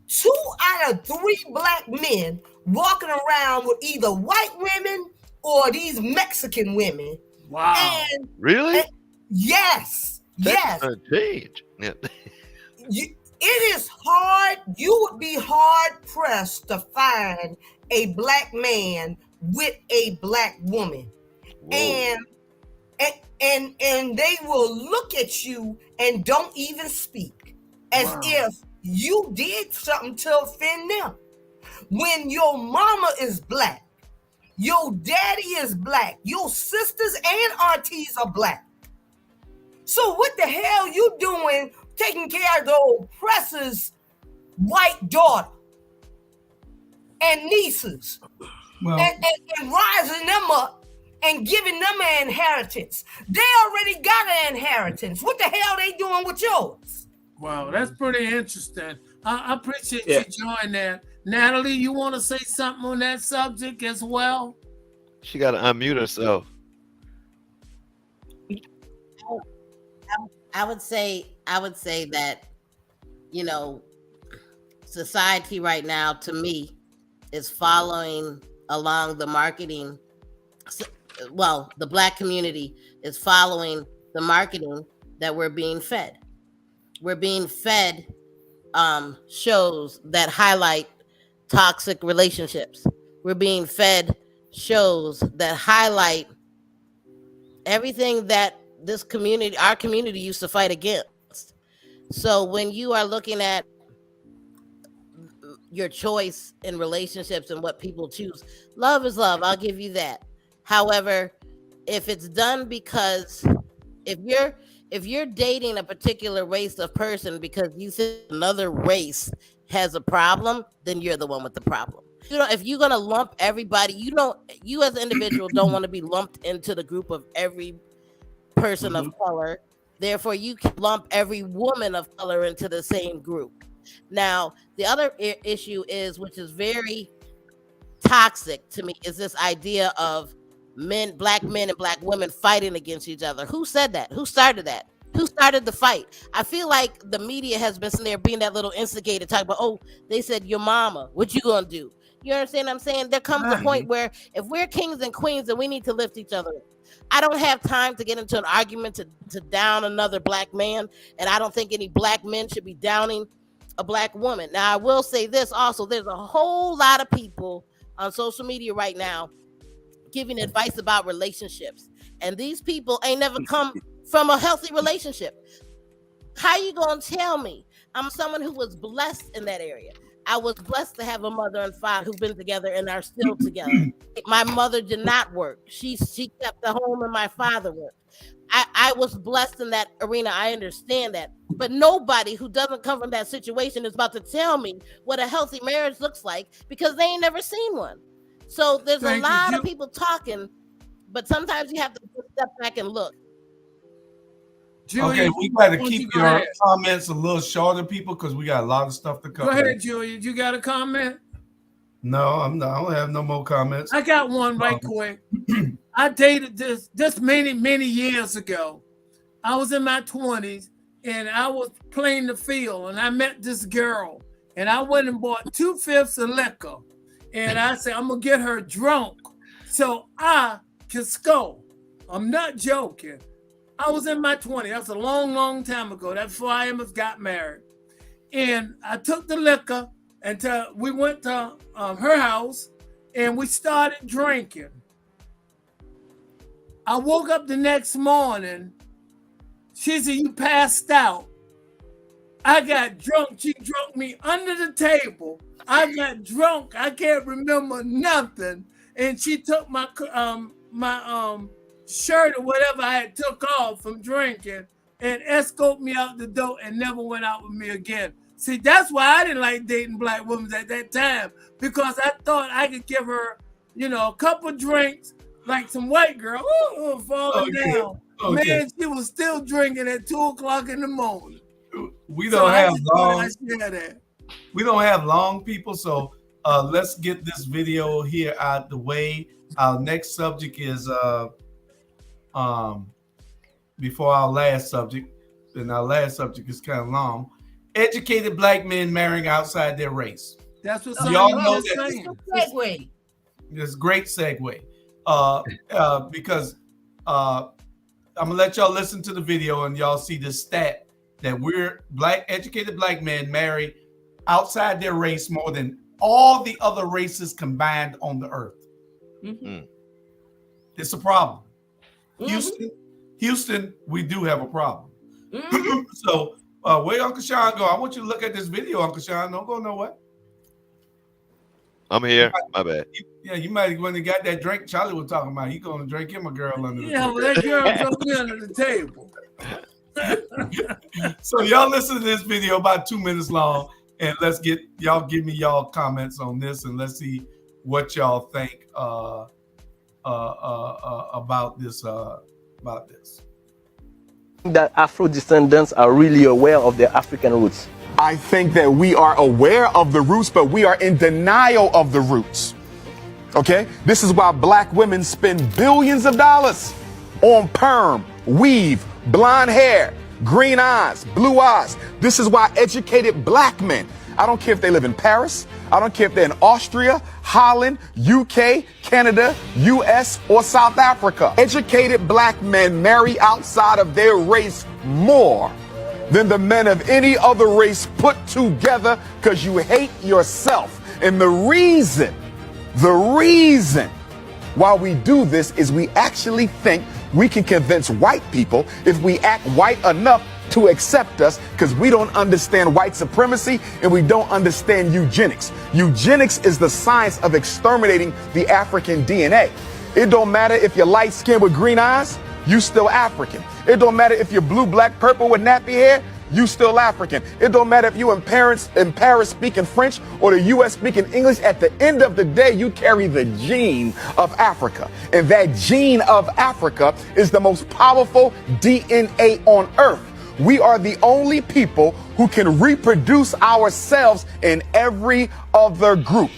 2 out of 3 black men walking around with either white women or these Mexican women. Wow. And, really? Yes. That's a change. Yeah. It is hard. You would be hard pressed to find a black man with a black woman. And they will look at you and don't even speak as if you did something to offend them. When your mama is black, your daddy is black, your sisters and aunties are black. So what the hell you doing taking care of the oppressor's white daughter and nieces and rising them up and giving them an inheritance? They already got an inheritance. What the hell they doing with yours? Wow, that's pretty interesting. I appreciate you joining that. Natalie, you want to say something on that subject as well? She got to unmute herself. I would say that, you know, society right now, to me, is following along the marketing. Well, the black community is following the marketing that we're being fed. We're being fed shows that highlight toxic relationships. We're being fed shows that highlight everything that this community, our community, used to fight against. So when you are looking at your choice in relationships and what people choose, love is love. I'll give you that. However, if it's done because if you're dating a particular race of person because you think another race has a problem, then you're the one with the problem. You know, if you're gonna lump everybody, you as an individual don't want to be lumped into the group of every person of color. Therefore, you can lump every woman of color into the same group. Now, the other issue is, which is very toxic to me, is this idea of black men and black women fighting against each other. Who said that? Who started that? Who started the fight? I feel like the media has been sitting there being that little instigator, talking about, oh, they said your mama, what you gonna do? You understand what I'm saying? There comes a point where if we're kings and queens, then we need to lift each other up. I don't have time to get into an argument to down another black man, and I don't think any black men should be downing a black woman. Now, I will say this also, there's a whole lot of people on social media right now giving advice about relationships, and these people ain't never come from a healthy relationship. How you gonna tell me? I'm someone who was blessed in that area. I was blessed to have a mother and father who've been together and are still together. My mother did not work. She kept the home and my father worked. I was blessed in that arena. I understand that. But nobody who doesn't come from that situation is about to tell me what a healthy marriage looks like because they ain't never seen one. So there's a lot of people talking, but sometimes you have to step back and look. Julia, okay, we got to keep your comments a little shorter, people, because we got a lot of stuff to cover. Go ahead, Julia. You got a comment? No, I'm not. I don't have no more comments. I got one right quick. I dated this many years ago. I was in my 20s, and I was playing the field, and I met this girl, and I went and bought 2/5 of liquor, and I said, I'm going to get her drunk so I can score. I'm not joking. I was in my 20s. That's a long time ago. That's before I almost got married. And I took the liquor until we went to her house, and we started drinking. I woke up the next morning. She said, you passed out. I got drunk. She drunk me under the table. I got drunk. I can't remember nothing. And she took my shirt or whatever I had took off from drinking and escorted me out the door and never went out with me again. See, that's why I didn't like dating black women at that time, because I thought I could give her, a couple drinks like some white girl, falling down. Man, she was still drinking at 2:00 in the morning. We don't have long. We don't have long, people. So let's get this video here out the way. Our next subject is before our last subject, and our last subject is kind of long. Educated black men marrying outside their race. That's what y'all know. Segue. It's a great segue. Because I'm gonna let y'all listen to the video and y'all see this stat that educated black men marry outside their race more than all the other races combined on the earth. Mm-hmm. It's a problem. Mm-hmm. Houston, we do have a problem. Mm-hmm. So where Uncle Sean go? I want you to look at this video, Uncle Sean. Don't go nowhere. I'm here. My bad. Yeah, you might when he got that drink Charlie was talking about. He gonna drink him a girl under the table. Well, that girl's under the table. So y'all listen to this video about 2 minutes long, and let's give me y'all comments on this, and let's see what y'all think about this. That Afro descendants are really aware of their African roots. I think that we are aware of the roots, but we are in denial of the roots. Okay? This is why black women spend billions of dollars on perm, weave, blonde hair, green eyes, blue eyes. This is why educated black men, I don't care if they live in Paris, I don't care if they're in Austria, Holland, UK, Canada, US, or South Africa. Educated black men marry outside of their race more than the men of any other race put together, because you hate yourself. And the reason why we do this is we actually think we can convince white people if we act white enough to accept us, because we don't understand white supremacy and we don't understand eugenics. Eugenics is the science of exterminating the African DNA. It don't matter if you're light skinned with green eyes, you still African. It don't matter if you're blue, black, purple with nappy hair, you still African. It don't matter if you in Paris speaking French or the US speaking English. At the end of the day, you carry the gene of Africa. And that gene of Africa is the most powerful DNA on earth. We are the only people who can reproduce ourselves in every other group.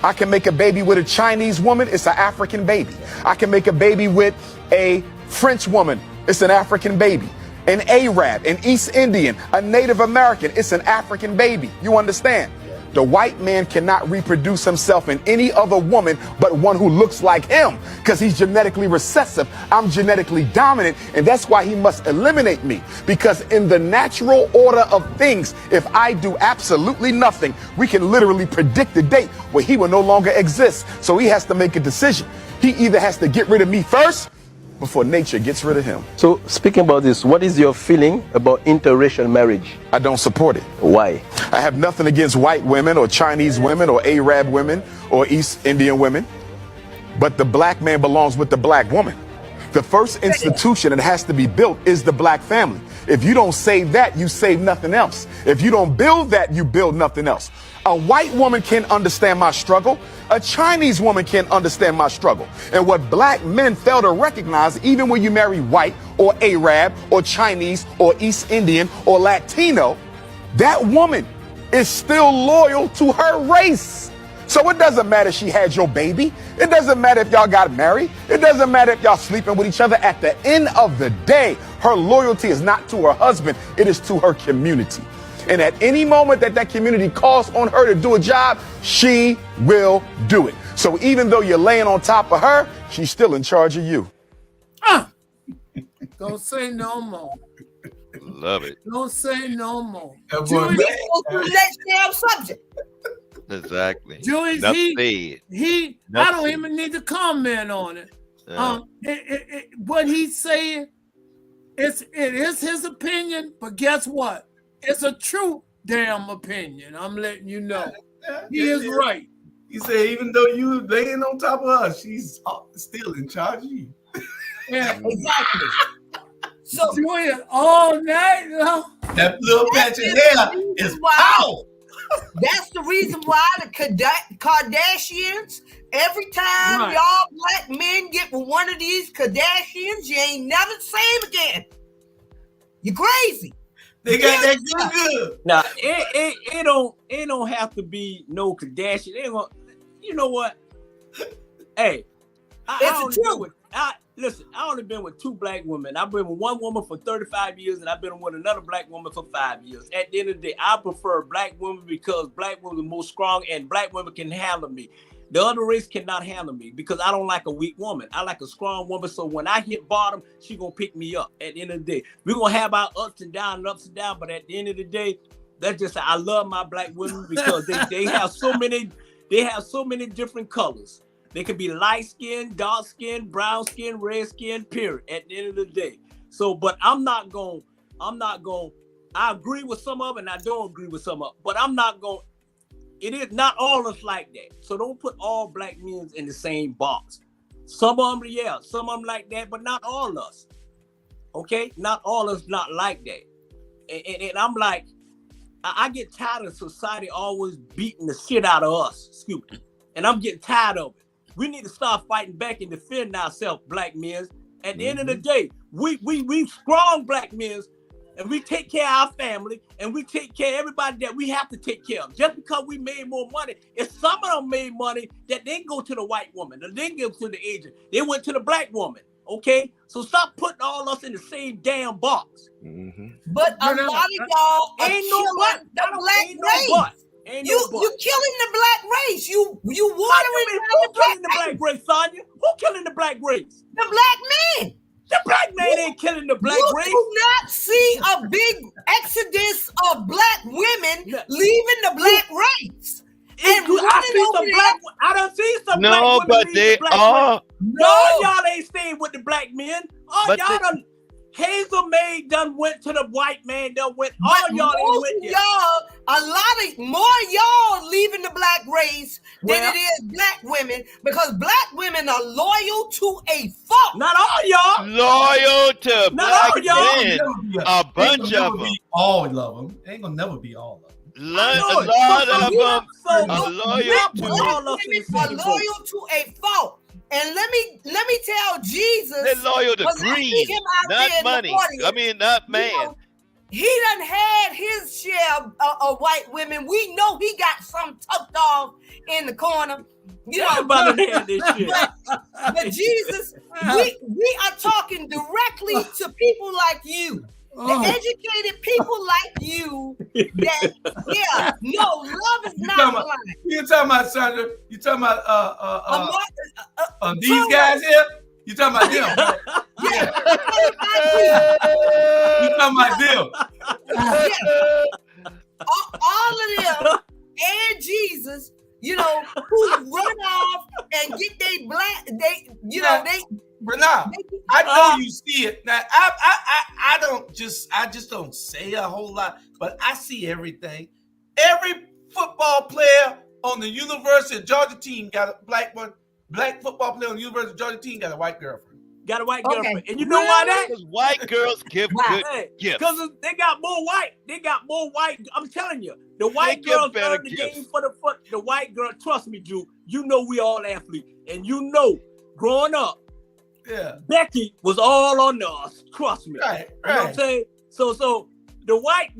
I can make a baby with a Chinese woman, it's an African baby. I can make a baby with a French woman, it's an African baby. An Arab, an East Indian, a Native American, it's an African baby. You understand? The white man cannot reproduce himself in any other woman but one who looks like him, because he's genetically recessive. I'm genetically dominant, and that's why he must eliminate me. Because in the natural order of things, if I do absolutely nothing, we can literally predict the date where he will no longer exist. So he has to make a decision. He either has to get rid of me first before nature gets rid of him. So speaking about this, what is your feeling about interracial marriage? I don't support it. Why? I have nothing against white women or Chinese women or Arab women or East Indian women, but the black man belongs with the black woman. The first institution that has to be built is the black family. If you don't save that, you save nothing else. If you don't build that, you build nothing else. A white woman can understand my struggle. A Chinese woman can understand my struggle. And what black men fail to recognize, even when you marry white or Arab or Chinese or East Indian or Latino, that woman is still loyal to her race. So it doesn't matter if she had your baby. It doesn't matter if y'all got married. It doesn't matter if y'all sleeping with each other. At the end of the day, her loyalty is not to her husband. It is to her community. And at any moment that community calls on her to do a job, she will do it. So even though you're laying on top of her, she's still in charge of you. Don't say no more. Love it. Don't say no more. Next damn subject. Exactly. Julius, I don't even need to comment on it. What he's saying, it is his opinion, but guess what? It's a true damn opinion. I'm letting you know. He is right. He said, even though you laying on top of her, she's still in charge of you. Yeah, exactly. So Julius, all night long. That little patch of hair is power. That's the reason why the Kardashians, every time y'all black men get with one of these Kardashians, you ain't never the same again. You're crazy. They got that good. Now, it don't have to be no Kardashian. You know what? Hey, listen, I only been with 2 black women. I've been with one woman for 35 years, and I've been with another black woman for 5 years. At the end of the day, I prefer black women because black women are more strong, and black women can handle me. The other race cannot handle me because I don't like a weak woman. I like a strong woman. So when I hit bottom, she gonna pick me up. At the end of the day, we're gonna have our ups and downs, but at the end of the day, that's just I love my black women because they have so many different colors. They can be light skin, dark skin, brown skin, red skin, period. At the end of the day. So, but I'm not going, I agree with some of it and I don't agree with some of it, but I'm not going, it is not all of us like that. So don't put all black men in the same box. Some of them, yeah, some of them like that, but not all of us. Okay? Not all of us not like that. And I'm like, I get tired of society always beating the shit out of us, stupid. And I'm getting tired of it. We need to start fighting back and defending ourselves, black men. At the end of the day, we strong black men, and we take care of our family, and we take care of everybody that we have to take care of. Just because we made more money, if some of them made money, that didn't go to the white woman, that didn't go to the Asian, they went to the black woman. Okay, so stop putting all us in the same damn box. But a lot of y'all ain't no but. The black race. You killing the black race. You watering who killing the black race, Sonya? Who killing the black race? The black men. The black man ain't killing the black race. You do not see a big exodus of black women leaving the black race. And I done see some black women. No, but they are. No, y'all ain't staying with the black men. Y'all done. Hazel May done went to the white man. Done went. All y'all ain't went there. A lot of more y'all leaving the black race than it is black women because black women are loyal to a fault. Not all y'all. Loyal to not black all men. A bunch of them. All of them. Ain't gonna never be all of them. A lot of them are loyal to a fault. And let me tell Jesus, they're loyal to greed, not money. Not man. You know, he done had his share of white women. We know he got some tucked off in the corner. You know, but Jesus, we are talking directly to people like you. The educated people like you that, love is not blind. You talking about, Sandra? You talking about these guys here? You talking about them? Yeah. You talking about them? All of them and Jesus, who run off and get they black, But now, I know you see it. Now, I just don't say a whole lot, but I see everything. Every football player on the University of Georgia team got a black one. Black football player on the University of Georgia team got a white girlfriend. Got a white girlfriend. And you know why that? Because white girls give good gifts. Because they got more white. They got more white. I'm telling you, the white girls earn the game for the foot. The white girl, trust me, Drew, you know we all athletes. And you know, growing up, Becky was all on us. Trust me. Right. You know what I'm saying? So the white,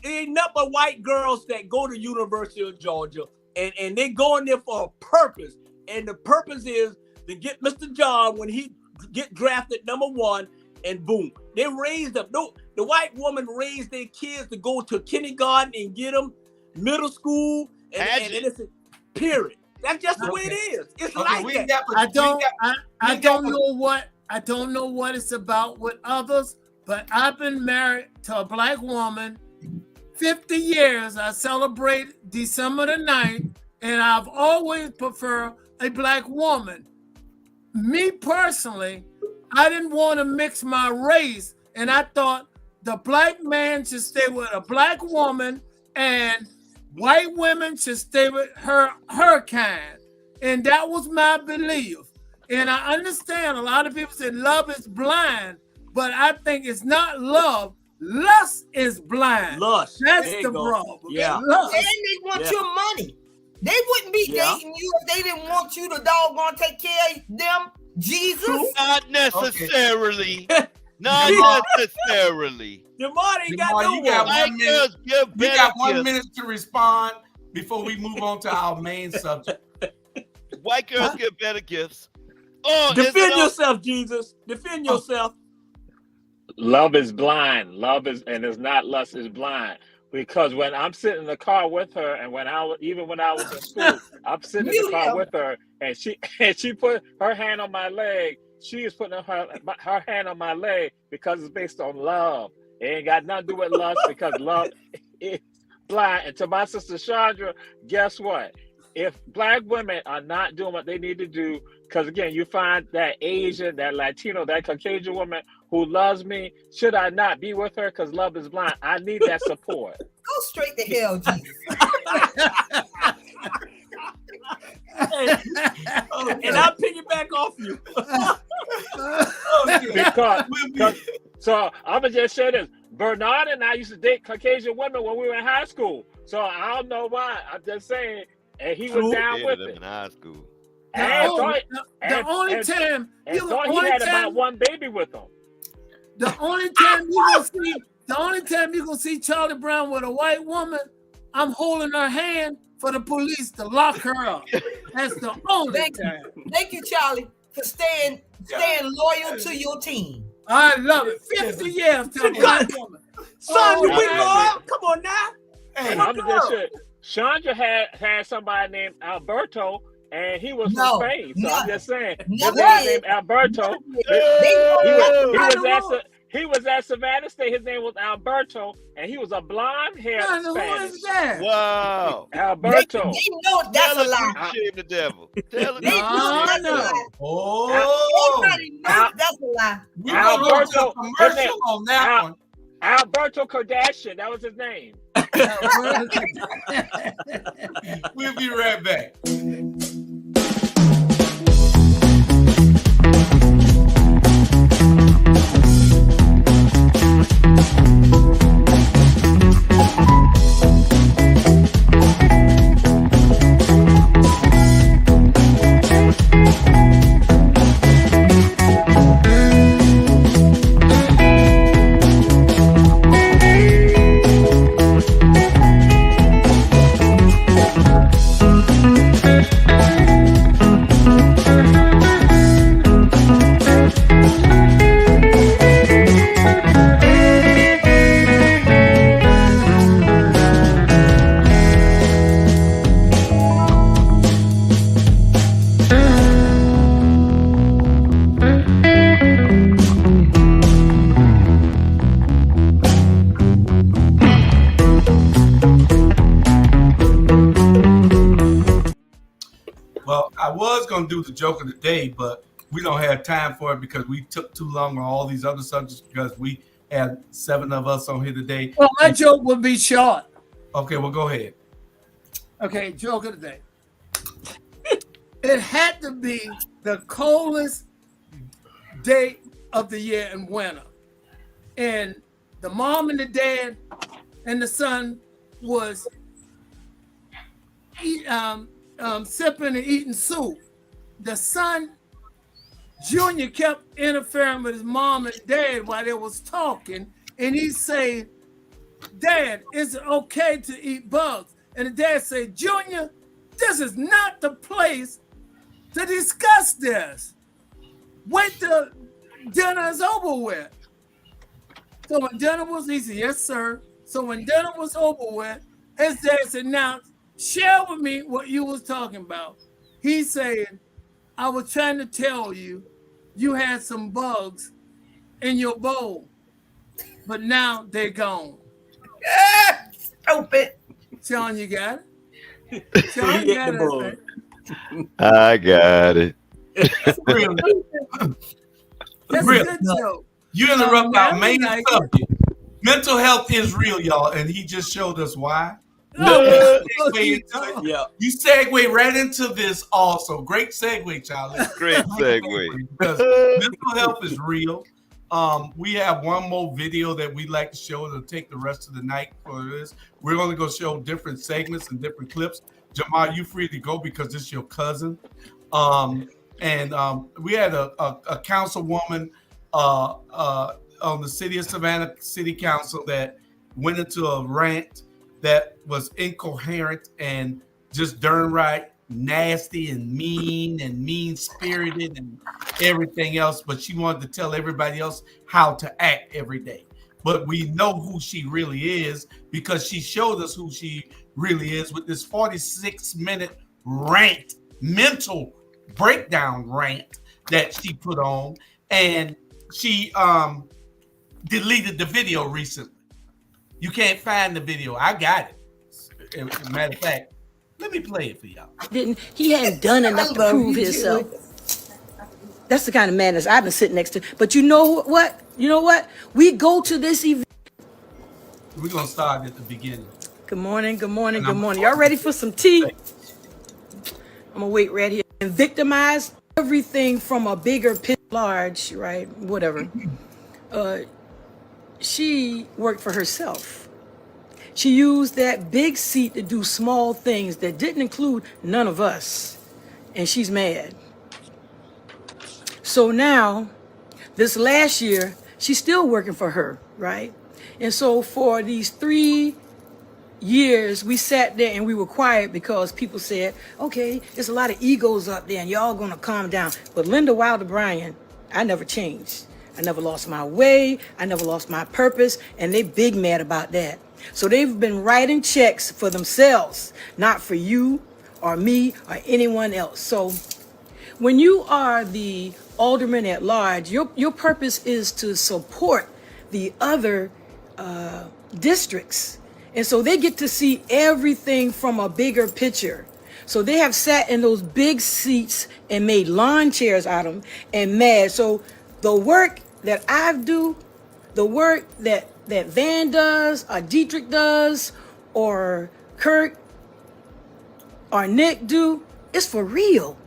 ain't nothing but white girls that go to University of Georgia and they go in there for a purpose. And the purpose is to get Mr. John when he get drafted #1 and boom. They raised them. No, the white woman raised their kids to go to kindergarten and get them middle school and it's a period. That's just the way it is. It's like that. I don't know what it's about with others, but I've been married to a black woman 50 years. I celebrate December the 9th. and I've always preferred a black woman. Me personally, I didn't want to mix my race, and I thought the black man should stay with a black woman and white women should stay with her kind. And that was my belief. And I understand a lot of people say love is blind, but I think it's not love. Lust is blind. Lust. That's the problem. Yeah. Lust. And they want your money. They wouldn't be dating you if they didn't want you to doggone take care of them. Jesus. Not necessarily. Not necessarily. Demar ain't got no you got one. 1 minute. You better got 1 gifts. minute to respond before we move on to our main subject. White girls get better gifts. Oh, Defend yourself, Jesus. Defend yourself. Love is blind. Love is, and it's not lust is blind. Because when I'm sitting in the car with her, and when I was in school, I'm sitting in the car with her, and she put her hand on my leg. She is putting her hand on my leg because it's based on love. It ain't got nothing to do with lust because love is blind. And to my sister Chandra, guess what? If black women are not doing what they need to do, because again, you find that Asian, that Latino, that Caucasian woman who loves me, should I not be with her because love is blind? I need that support. Go straight to hell, Jesus. And I'll piggyback off you. because so I'm gonna just say this. Bernard and I used to date Caucasian women when we were in high school. So I don't know why. I'm just saying. And he was down with it. In high school. The only time he had about one baby with him. The only time you gonna see Charlie Brown with a white woman, I'm holding her hand for the police to lock her up. That's the only time. Thank you, Charlie, for staying loyal to your team. I love it. 50 years to a black woman. Son, you loyal? Come on now. Hey, I'm just saying. Chandra had somebody named Alberto, and he was from Spain. So I'm just saying, his name named Alberto. He was at Savannah State. His name was Alberto, and he was a blonde-haired Spanish. Wow. Alberto. They know that's a lie. Shame the devil. Tell it. They know that's a lie. Oh. Everybody knows that's a lie. We gonna go to a commercial on that one. Alberto Kardashian. That was his name. We'll be right back. Going to do the joke of the day, but we don't have time for it because we took too long on all these other subjects because we had 7 of us on here today. Well, my joke would be short. Okay, well, go ahead. Okay, joke of the day. It had to be the coldest day of the year in winter. And the mom and the dad and the son was sipping and eating soup. The son, Junior, kept interfering with his mom and dad while they was talking. And he said, "Dad, is it okay to eat bugs?" And the dad said, "Junior, this is not the place to discuss this. Wait till dinner is over with." So when dinner was, he said, "Yes, sir." So when dinner was over with, his dad said, "Now, share with me what you was talking about." He said, "I was trying to tell you, you had some bugs in your bowl, but now they're gone." Stupid. Sean, you got it? So he ate the bug. I got it. Real. That's Real. a good joke. You interrupt our main like subject. Mental health is real, y'all, and he just showed us why. No, You segue right into this also. Great segue, Charlie. Great segue. Because mental health is real. We have one more video that we'd like to show to take the rest of the night for this. We're only going to show different segments and different clips. Jamal, you free to go because this is your cousin. We had a councilwoman on the city of Savannah City Council that went into a rant that was incoherent and just darn right nasty and mean-spirited and everything else, but she wanted to tell everybody else how to act every day. But we know who she really is because she showed us who she really is with this 46-minute rant, mental breakdown rant that she put on, and she deleted the video recently. You can't find the video. I got it. As a matter of fact, let me play it for y'all. He hadn't done enough to prove himself. That's the kind of madness I've been sitting next to. But you know what? We go to this event. We're going to start at the beginning. Good morning. Y'all ready for some tea? I'm going to wait right here. And victimize everything from a bigger picture, large, right? Whatever. She worked for herself. She used that big seat to do small things that didn't include none of us. And she's mad. So now, this last year, she's still working for her, right? And so for these 3 years, we sat there and we were quiet because people said, okay, there's a lot of egos up there and y'all gonna calm down. But Linda Wilder Bryan, I never changed. I never lost my way. I never lost my purpose. And they big mad about that. So they've been writing checks for themselves, not for you or me or anyone else. So when you are the alderman at large, your purpose is to support the other districts. And so they get to see everything from a bigger picture. So they have sat in those big seats and made lawn chairs out of them and mad. So the work that I do, the work that Van does, or Dietrich does, or Kirk, or Nick do, it's for real.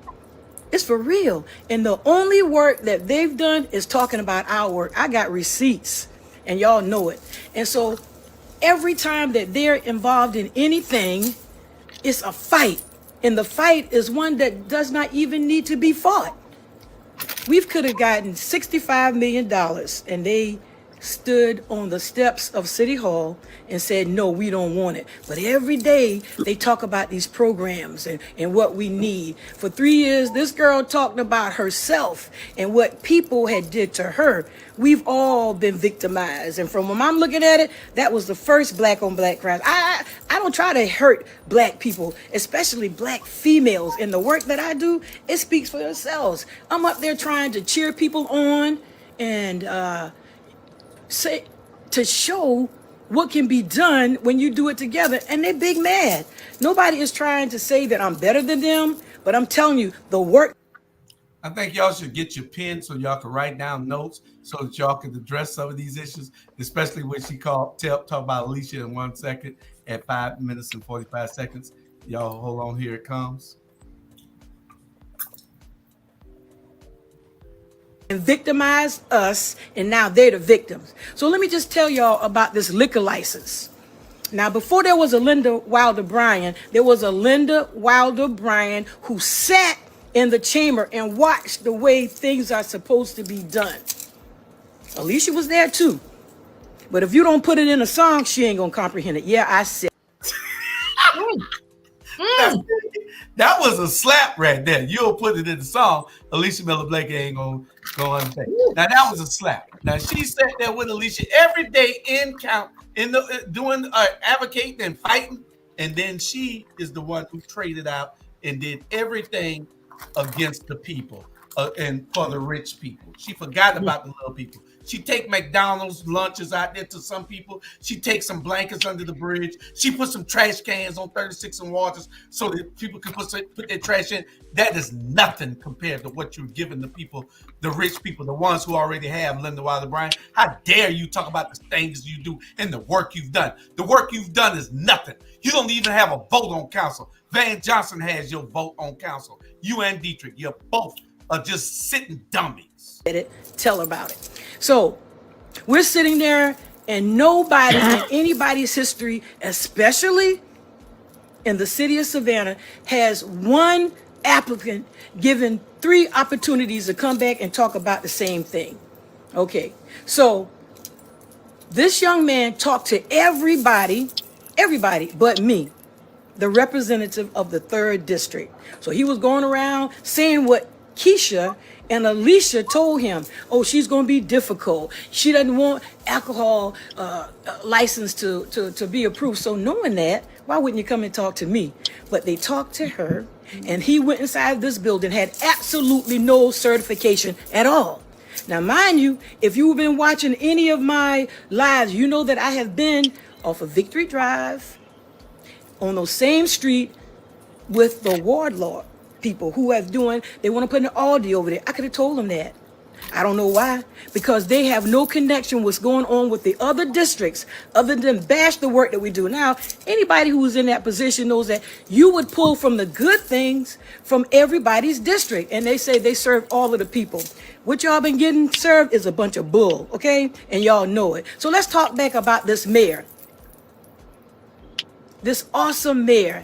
It's for real. And the only work that they've done is talking about our work. I got receipts, and y'all know it. And so every time that they're involved in anything, it's a fight. And the fight is one that does not even need to be fought. We could have gotten $65 million, and they stood on the steps of City Hall and said, no, we don't want it. But every day they talk about these programs and what we need. For 3 years, this girl talked about herself and what people had did to her. We've all been victimized. And from when I'm looking at it, that was the first black on black crime. I don't try to hurt black people, especially black females. In the work that I do, it speaks for yourselves. I'm up there trying to cheer people on and say to show what can be done when you do it together, and they're big mad. Nobody is trying to say that I'm better than them, but I'm telling you, the work. I think y'all should get your pen so y'all can write down notes so that y'all can address some of these issues, especially when she talk about Alicia in 1 second at 5 minutes and 45 seconds. Y'all hold on, here it comes. And victimize us, and now they're the victims. So let me just tell y'all about this liquor license. Now, before there was a Linda Wilder Bryan, there was a Linda Wilder Bryan who sat in the chamber and watched the way things are supposed to be done. Alicia was there too. But if you don't put it in a song, she ain't gonna comprehend it. Yeah, I said. That was a slap right there. You'll put it in the song. Alicia Miller Blake ain't gonna understand. Now that was a slap. Now she sat there with Alicia every day doing advocating and fighting, and then she is the one who traded out and did everything against the people and for the rich people. She forgot about the little people. She take McDonald's lunches out there to some people. She takes some blankets under the bridge. She put some trash cans on 36 and Waters so that people can put their trash in. That is nothing compared to what you're giving the people, the rich people, the ones who already have Linda Wilder Bryan. How dare you talk about the things you do and the work you've done? The work you've done is nothing. You don't even have a vote on council. Van Johnson has your vote on council. You and Dietrich, you're both are just sitting dummies. Tell about it. So we're sitting there, and nobody in anybody's history, especially in the city of Savannah, has one applicant given 3 opportunities to come back and talk about the same thing. Okay, so this young man talked to everybody but me, the representative of the 3rd district. So he was going around saying what Keisha and Alicia told him. Oh, she's going to be difficult. She doesn't want alcohol license to be approved. So knowing that, why wouldn't you come and talk to me? But they talked to her, and he went inside this building, had absolutely no certification at all. Now, mind you, if you've been watching any of my lives, you know that I have been off of Victory Drive on those same street with the Wardlaw people who they want to put an Aldi over there. I could have told them that. I don't know why. Because they have no connection with what's going on with the other districts other than bash the work that we do. Now, anybody who's in that position knows that you would pull from the good things from everybody's district. And they say they serve all of the people. What y'all been getting served is a bunch of bull, okay? And y'all know it. So let's talk back about this mayor. This awesome mayor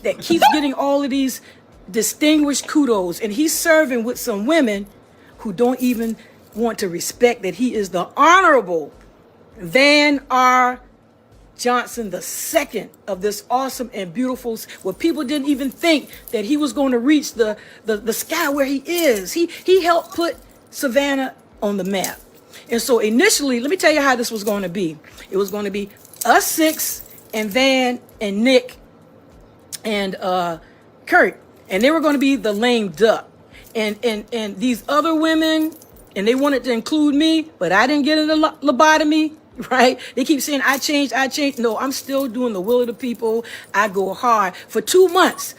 that keeps getting all of these distinguished kudos, and he's serving with some women who don't even want to respect that he is the Honorable Van R. Johnson II of this awesome and beautiful, where people didn't even think that he was going to reach the sky where he is. He helped put Savannah on the map. And so initially, let me tell you how this was going to be. It was going to be us 6 and Van and Nick and Kurt, and they were going to be the lame duck. And these other women, and they wanted to include me, but I didn't get a lobotomy, right? They keep saying I changed. No, I'm still doing the will of the people. I go hard for 2 months.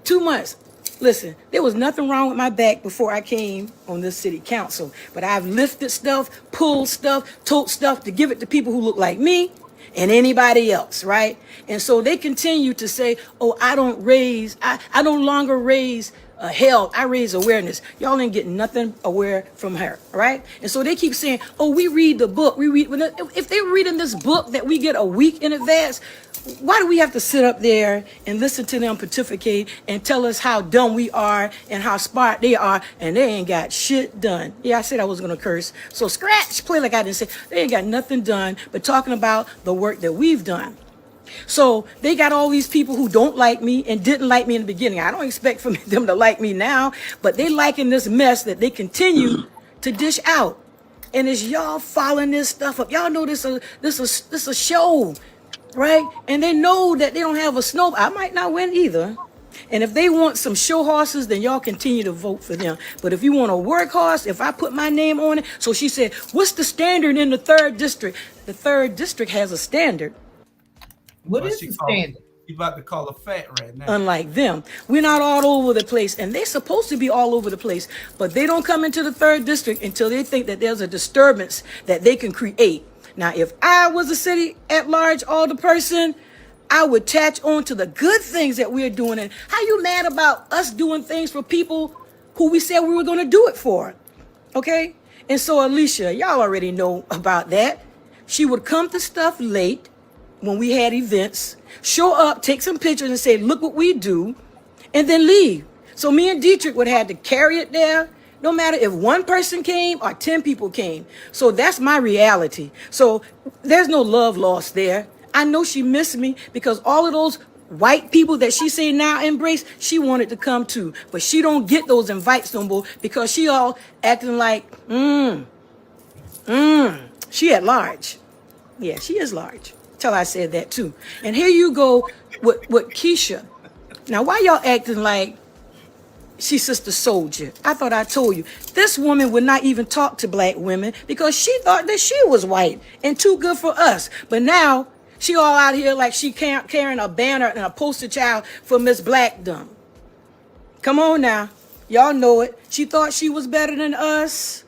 2 months. Listen, there was nothing wrong with my back before I came on this city council, but I've lifted stuff, pulled stuff, told stuff to give it to people who look like me and anybody else, right? And so they continue to say, oh, I no longer raise hell, I raise awareness. Y'all ain't getting nothing aware from her, right? And so they keep saying, oh, we read the book. If they're reading this book that we get a week in advance, why do we have to sit up there and listen to them pontificate and tell us how dumb we are and how smart they are, and they ain't got shit done? Yeah, I said I was going to curse. So scratch, play like I didn't say. They ain't got nothing done but talking about the work that we've done. So they got all these people who don't like me and didn't like me in the beginning. I don't expect from them to like me now, but they liking this mess that they continue to dish out. And it's y'all following this stuff up. Y'all know this a show, right? And they know that they don't have a snow. I might not win either. And if they want some show horses, then y'all continue to vote for them. But if you want a workhorse, if I put my name on it. So she said, what's the standard in the 3rd district? The 3rd district has a standard. What is the standard? You about to call her fat right now. Unlike them, we're not all over the place, and they're supposed to be all over the place, but they don't come into the 3rd district until they think that there's a disturbance that they can create. Now, if I was a city at large alder person, I would attach on to the good things that we're doing. And how you mad about us doing things for people who we said we were going to do it for? Okay? And so Alicia, y'all already know about that. She would come to stuff late when we had events, show up, take some pictures and say, look what we do, and then leave. So me and Dietrich would have to carry it there, no matter if one person came or 10 people came. So that's my reality. So there's no love lost there. I know she missed me because all of those white people that she say now embrace, she wanted to come to, but she don't get those invites no more because she all acting like, she at large. Yeah, she is large. Till I said that too. And here you go with Keisha. Now, why y'all acting like she's Sister Soldier. I thought I told you. This woman would not even talk to black women because she thought that she was white and too good for us. But now she all out here like she carrying a banner and a poster child for Miss Blackdom. Come on now. Y'all know it. She thought she was better than us.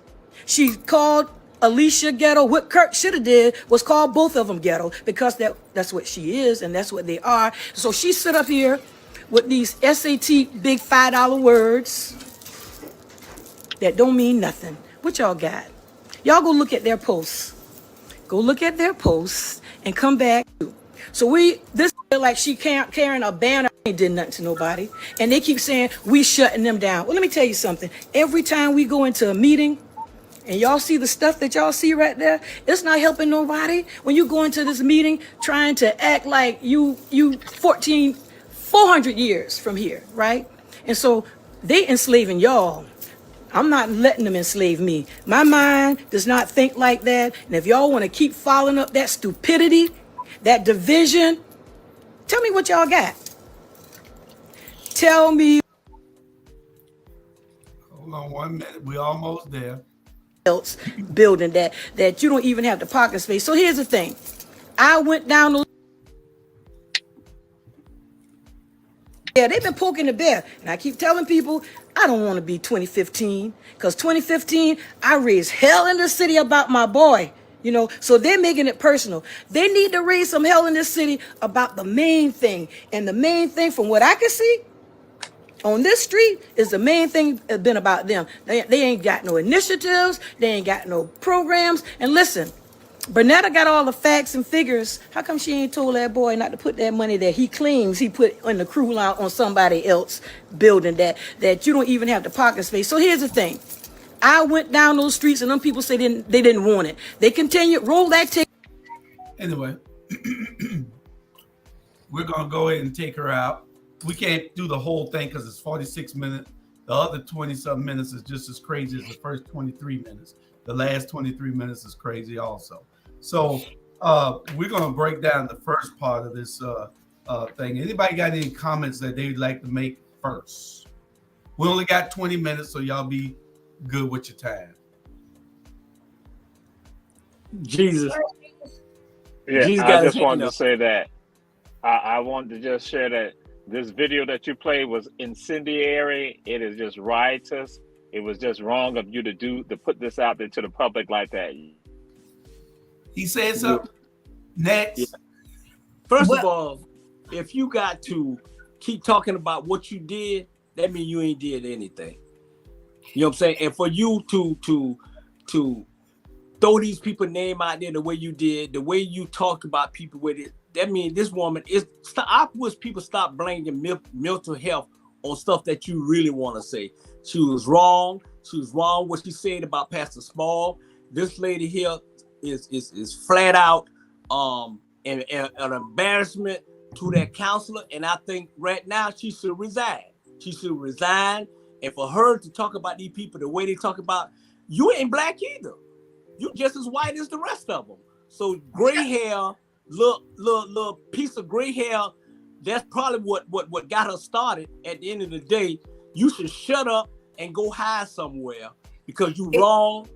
She called Alicia ghetto. What Kirk should have did was call both of them ghetto because that's what she is and that's what they are. So she sit up here with these SAT big $5 words that don't mean nothing. What y'all got? Y'all go look at their posts. Go look at their posts and come back. So this like she carrying a banner, ain't did nothing to nobody. And they keep saying we shutting them down. Well, let me tell you something. Every time we go into a meeting and y'all see the stuff that y'all see right there, it's not helping nobody. When you go into this meeting trying to act like you 400 years from here, right? And so they enslaving y'all. I'm not letting them enslave me. My mind does not think like that. And if y'all want to keep following up that stupidity, that division, tell me what y'all got. Tell me. Hold on 1 minute. We're almost there. Else building that you don't even have the parking space. So here's the thing. I went down the they've been poking the bear. And I keep telling people, I don't want to be 2015. Because 2015, I raised hell in the city about my boy. You know, so they're making it personal. They need to raise some hell in this city about the main thing. And the main thing, from what I can see, on this street is the main thing has been about them. They ain't got no initiatives. They ain't got no programs. And listen, Bernetta got all the facts and figures. How come she ain't told that boy not to put that money that he claims he put in the crew line on somebody else building that you don't even have the parking space? So here's the thing. I went down those streets and them people say they didn't want it. They continued, roll that ticket. Anyway, we're going to go ahead and take her out. We can't do the whole thing because it's 46 minutes. The other 20-something minutes is just as crazy as the first 23 minutes. The last 23 minutes is crazy also. So we're going to break down the first part of this thing. Anybody got any comments that they'd like to make first? We only got 20 minutes, so y'all be good with your time. Jesus. Yeah, Jesus I just wanted to say that I wanted to just share that this video that you played was incendiary. It is just riotous. It was just wrong of you to put this out there to the public like that. He said something. Next. Yeah. First of all, if you got to keep talking about what you did, that means you ain't did anything. You know what I'm saying? And for you to throw these people name out there the way you did, the way you talked about people with it, that means this woman is. I wish people stop blaming mental health on stuff that you really want to say. She was wrong. She was wrong what she said about Pastor Small. This lady here is flat out an embarrassment to that counselor. And I think right now she should resign. She should resign. And for her to talk about these people the way they talk about, you ain't black either. You just as white as the rest of them. So gray hair, little piece of gray hair, that's probably what got her started. At the end of the day, you should shut up and go hide somewhere because you wrong.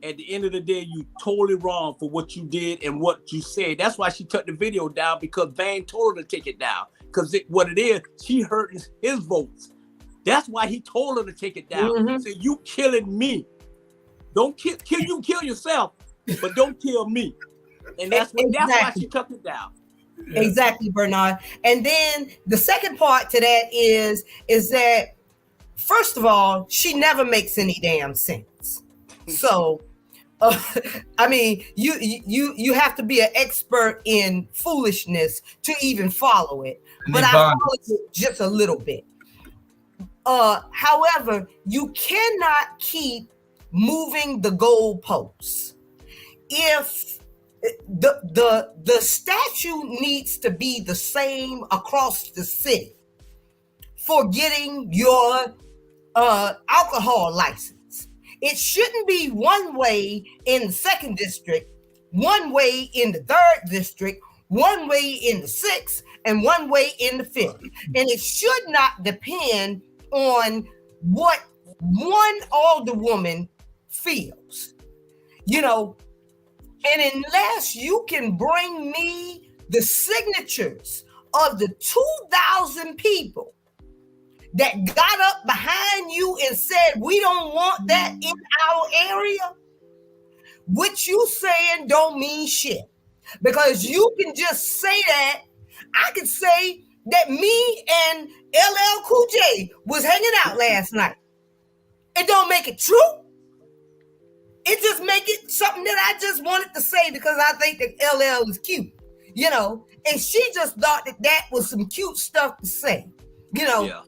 At the end of the day, you totally wrong for what you did and what you said. That's why she took the video down, because Van told her to take it down. Because what it is, she hurting his votes. That's why he told her to take it down. Mm-hmm. He said, you killing me. Don't kill yourself, but don't kill me. And that's why she took it down. Yeah. Exactly, Bernard. And then the second part to that is that, first of all, she never makes any damn sense. So, I mean, you have to be an expert in foolishness to even follow it. But I followed it just a little bit. However, you cannot keep moving the goalposts. If the statute needs to be the same across the city for getting your alcohol license, it shouldn't be one way in the 2nd district, one way in the 3rd district, one way in the 6th, and one way in the 5th. And it should not depend on what one alderwoman feels, you know. And unless you can bring me the signatures of the 2,000 people that got up behind you and said, we don't want that in our area, what you saying don't mean shit. Because you can just say that. I could say that me and LL Cool J was hanging out last night. It don't make it true. It just make it something that I just wanted to say because I think that LL is cute, you know, and she just thought that that was some cute stuff to say, you know. Yeah.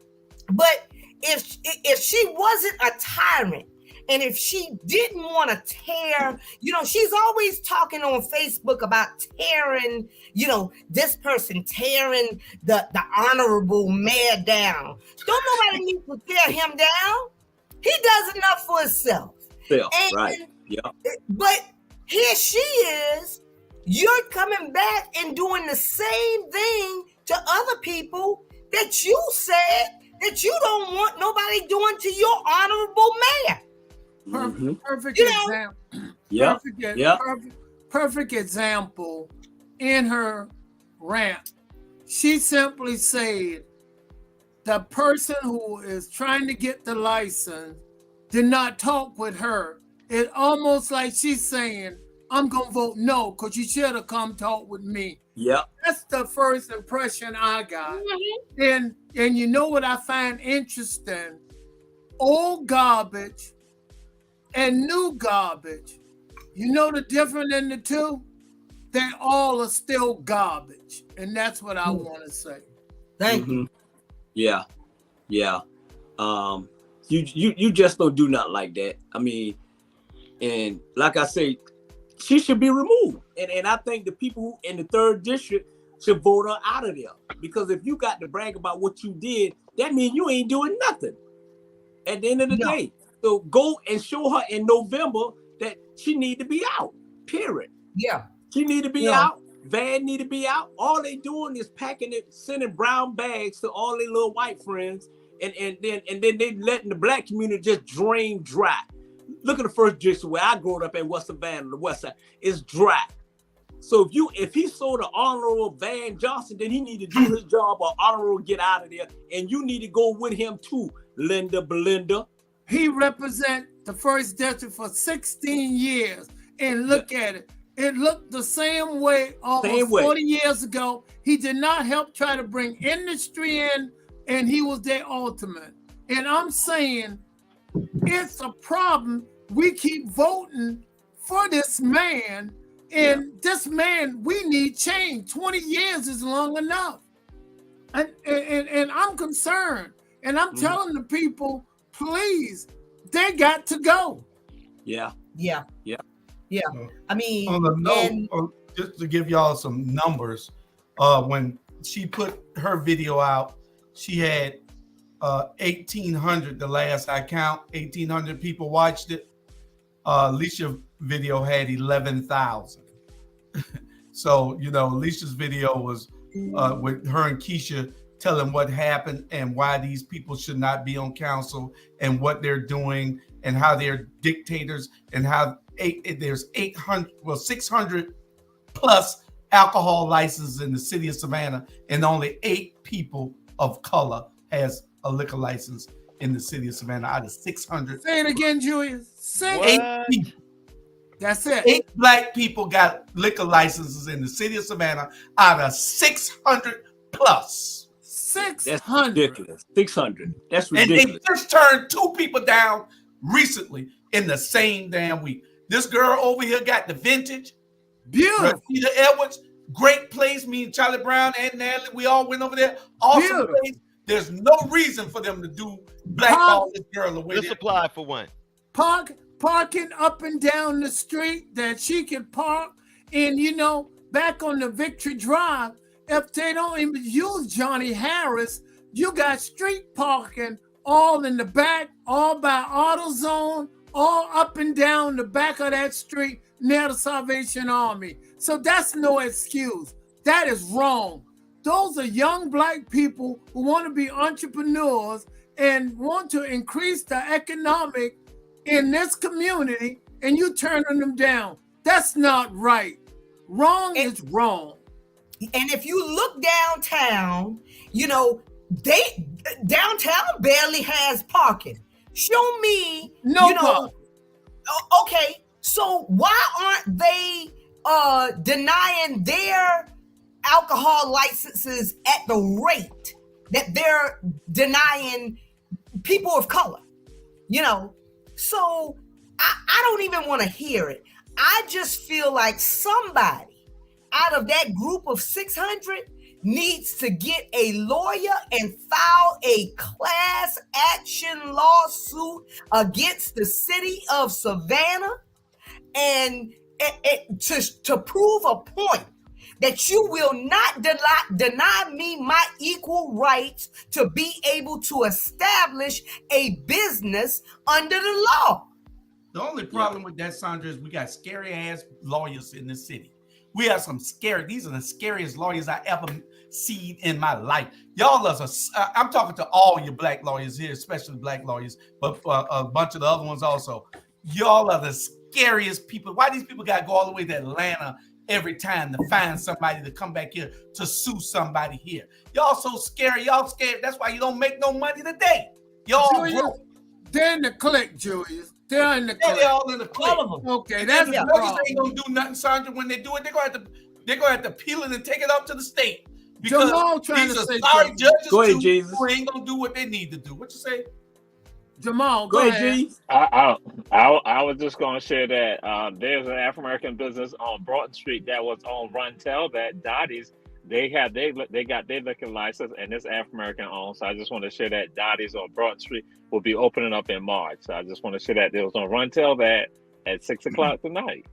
But if she wasn't a tyrant, and if she didn't want to tear, you know, she's always talking on Facebook about tearing, you know, this person tearing the honorable mayor down. Don't nobody need to tear him down. He does enough for himself. Yeah, right. Yeah. But here she is. You're coming back and doing the same thing to other people that you said that you don't want nobody doing to your honorable mayor. Perfect example. Yeah. Perfect example in her rant. She simply said the person who is trying to get the license did not talk with her. It's almost like she's saying, I'm going to vote no because you should have come talk with me. Yeah. That's the first impression I got. And you know what I find interesting? Old garbage and new garbage. You know the difference in the two? They all are still garbage. And that's what I want to say. Thank you. Yeah. Yeah. You just don't do nothing like that. I mean, and like I say, she should be removed. And I think the people who in the 3rd district should vote her out of there. Because if you got to brag about what you did, that means you ain't doing nothing at the end of the day. So go and show her in November that she need to be out, period. Yeah. She need to be out. Van need to be out. All they doing is packing it, sending brown bags to all their little white friends. And then they letting the black community just drain dry. Look at the 1st district where I grew up in West Savannah, the West Side. It's dry. So if he sold an honorable Van Johnson, then he need to do his job or honorable get out of there. And you need to go with him too, Belinda. He represent the 1st district for 16 years. And look at it. It looked the same way almost 40 years ago. He did not help try to bring industry in, and he was their ultimate. And I'm saying it's a problem. We keep voting for this man, and this man, we need change. 20 years is long enough. And I'm concerned. And I'm telling the people, please, they got to go. Yeah. Yeah. Yeah. Yeah. I mean, on the note, just to give y'all some numbers, when she put her video out, she had 1,800, the last I count, 1,800 people watched it. Alicia's video had 11,000. So, you know, Alicia's video was with her and Keisha telling what happened and why these people should not be on council and what they're doing and how they're dictators and how there's 600 plus alcohol licenses in the city of Savannah, and only 8 people of color has a liquor license in the city of Savannah out of 600. Say it again, Julius. 8 people. That's it. 8 black people got liquor licenses in the city of Savannah out of 600 plus. 600. That's ridiculous. 600. That's ridiculous. And they just turned 2 people down recently in the same damn week. This girl over here got the vintage. Beautiful. Peter Edwards, great place. Me and Charlie Brown and Natalie, we all went over there. Awesome place. There's no reason for them to do blackball this girl away. Let's apply for one. Parking up and down the street that she can park. And, you know, back on the Victory Drive, if they don't even use Johnny Harris, you got street parking all in the back, all by AutoZone, all up and down the back of that street near the Salvation Army. So that's no excuse. That is wrong. Those are young black people who want to be entrepreneurs and want to increase the economic in this community, and you turning them down. That's not right. Wrong is wrong. And if you look downtown, you know, downtown barely has parking. Show me, parking. Okay, so why aren't they denying their alcohol licenses at the rate that they're denying people of color? You know, so I don't even want to hear it. I just feel like somebody out of that group of 600 needs to get a lawyer and file a class action lawsuit against the city of Savannah and to prove a point that you will not deny me my equal rights to be able to establish a business under the law. The only problem with that, Sandra, is we got scary ass lawyers in this city. We have some scary, these are the scariest lawyers I ever seen in my life. Y'all are, I'm talking to all your black lawyers here, especially black lawyers, but a bunch of the other ones also. Y'all are the scariest people. Why these people got to go all the way to Atlanta every time to find somebody to come back here to sue somebody here? Y'all so scary. Y'all scared. That's why you don't make no money today. Y'all broke. They're in the clique, Julius. They're in the clique. They're all in the clique. Okay, that's the problem. They ain't gonna do nothing, Sandra. When they do it, they're gonna have to peel it and take it up to the state. Because Jamal trying these to are say sorry judges go ahead, Jesus. who ain't gonna do what they need to do. What you say? Jamal, go ahead, G. I was just going to share that there's an African American business on Broughton Street that was on Runtel that Dottie's. They got their liquor license, and it's African American owned. So I just want to share that Dottie's on Broughton Street will be opening up in March. So I just want to share that it was on Runtel that at 6 o'clock tonight.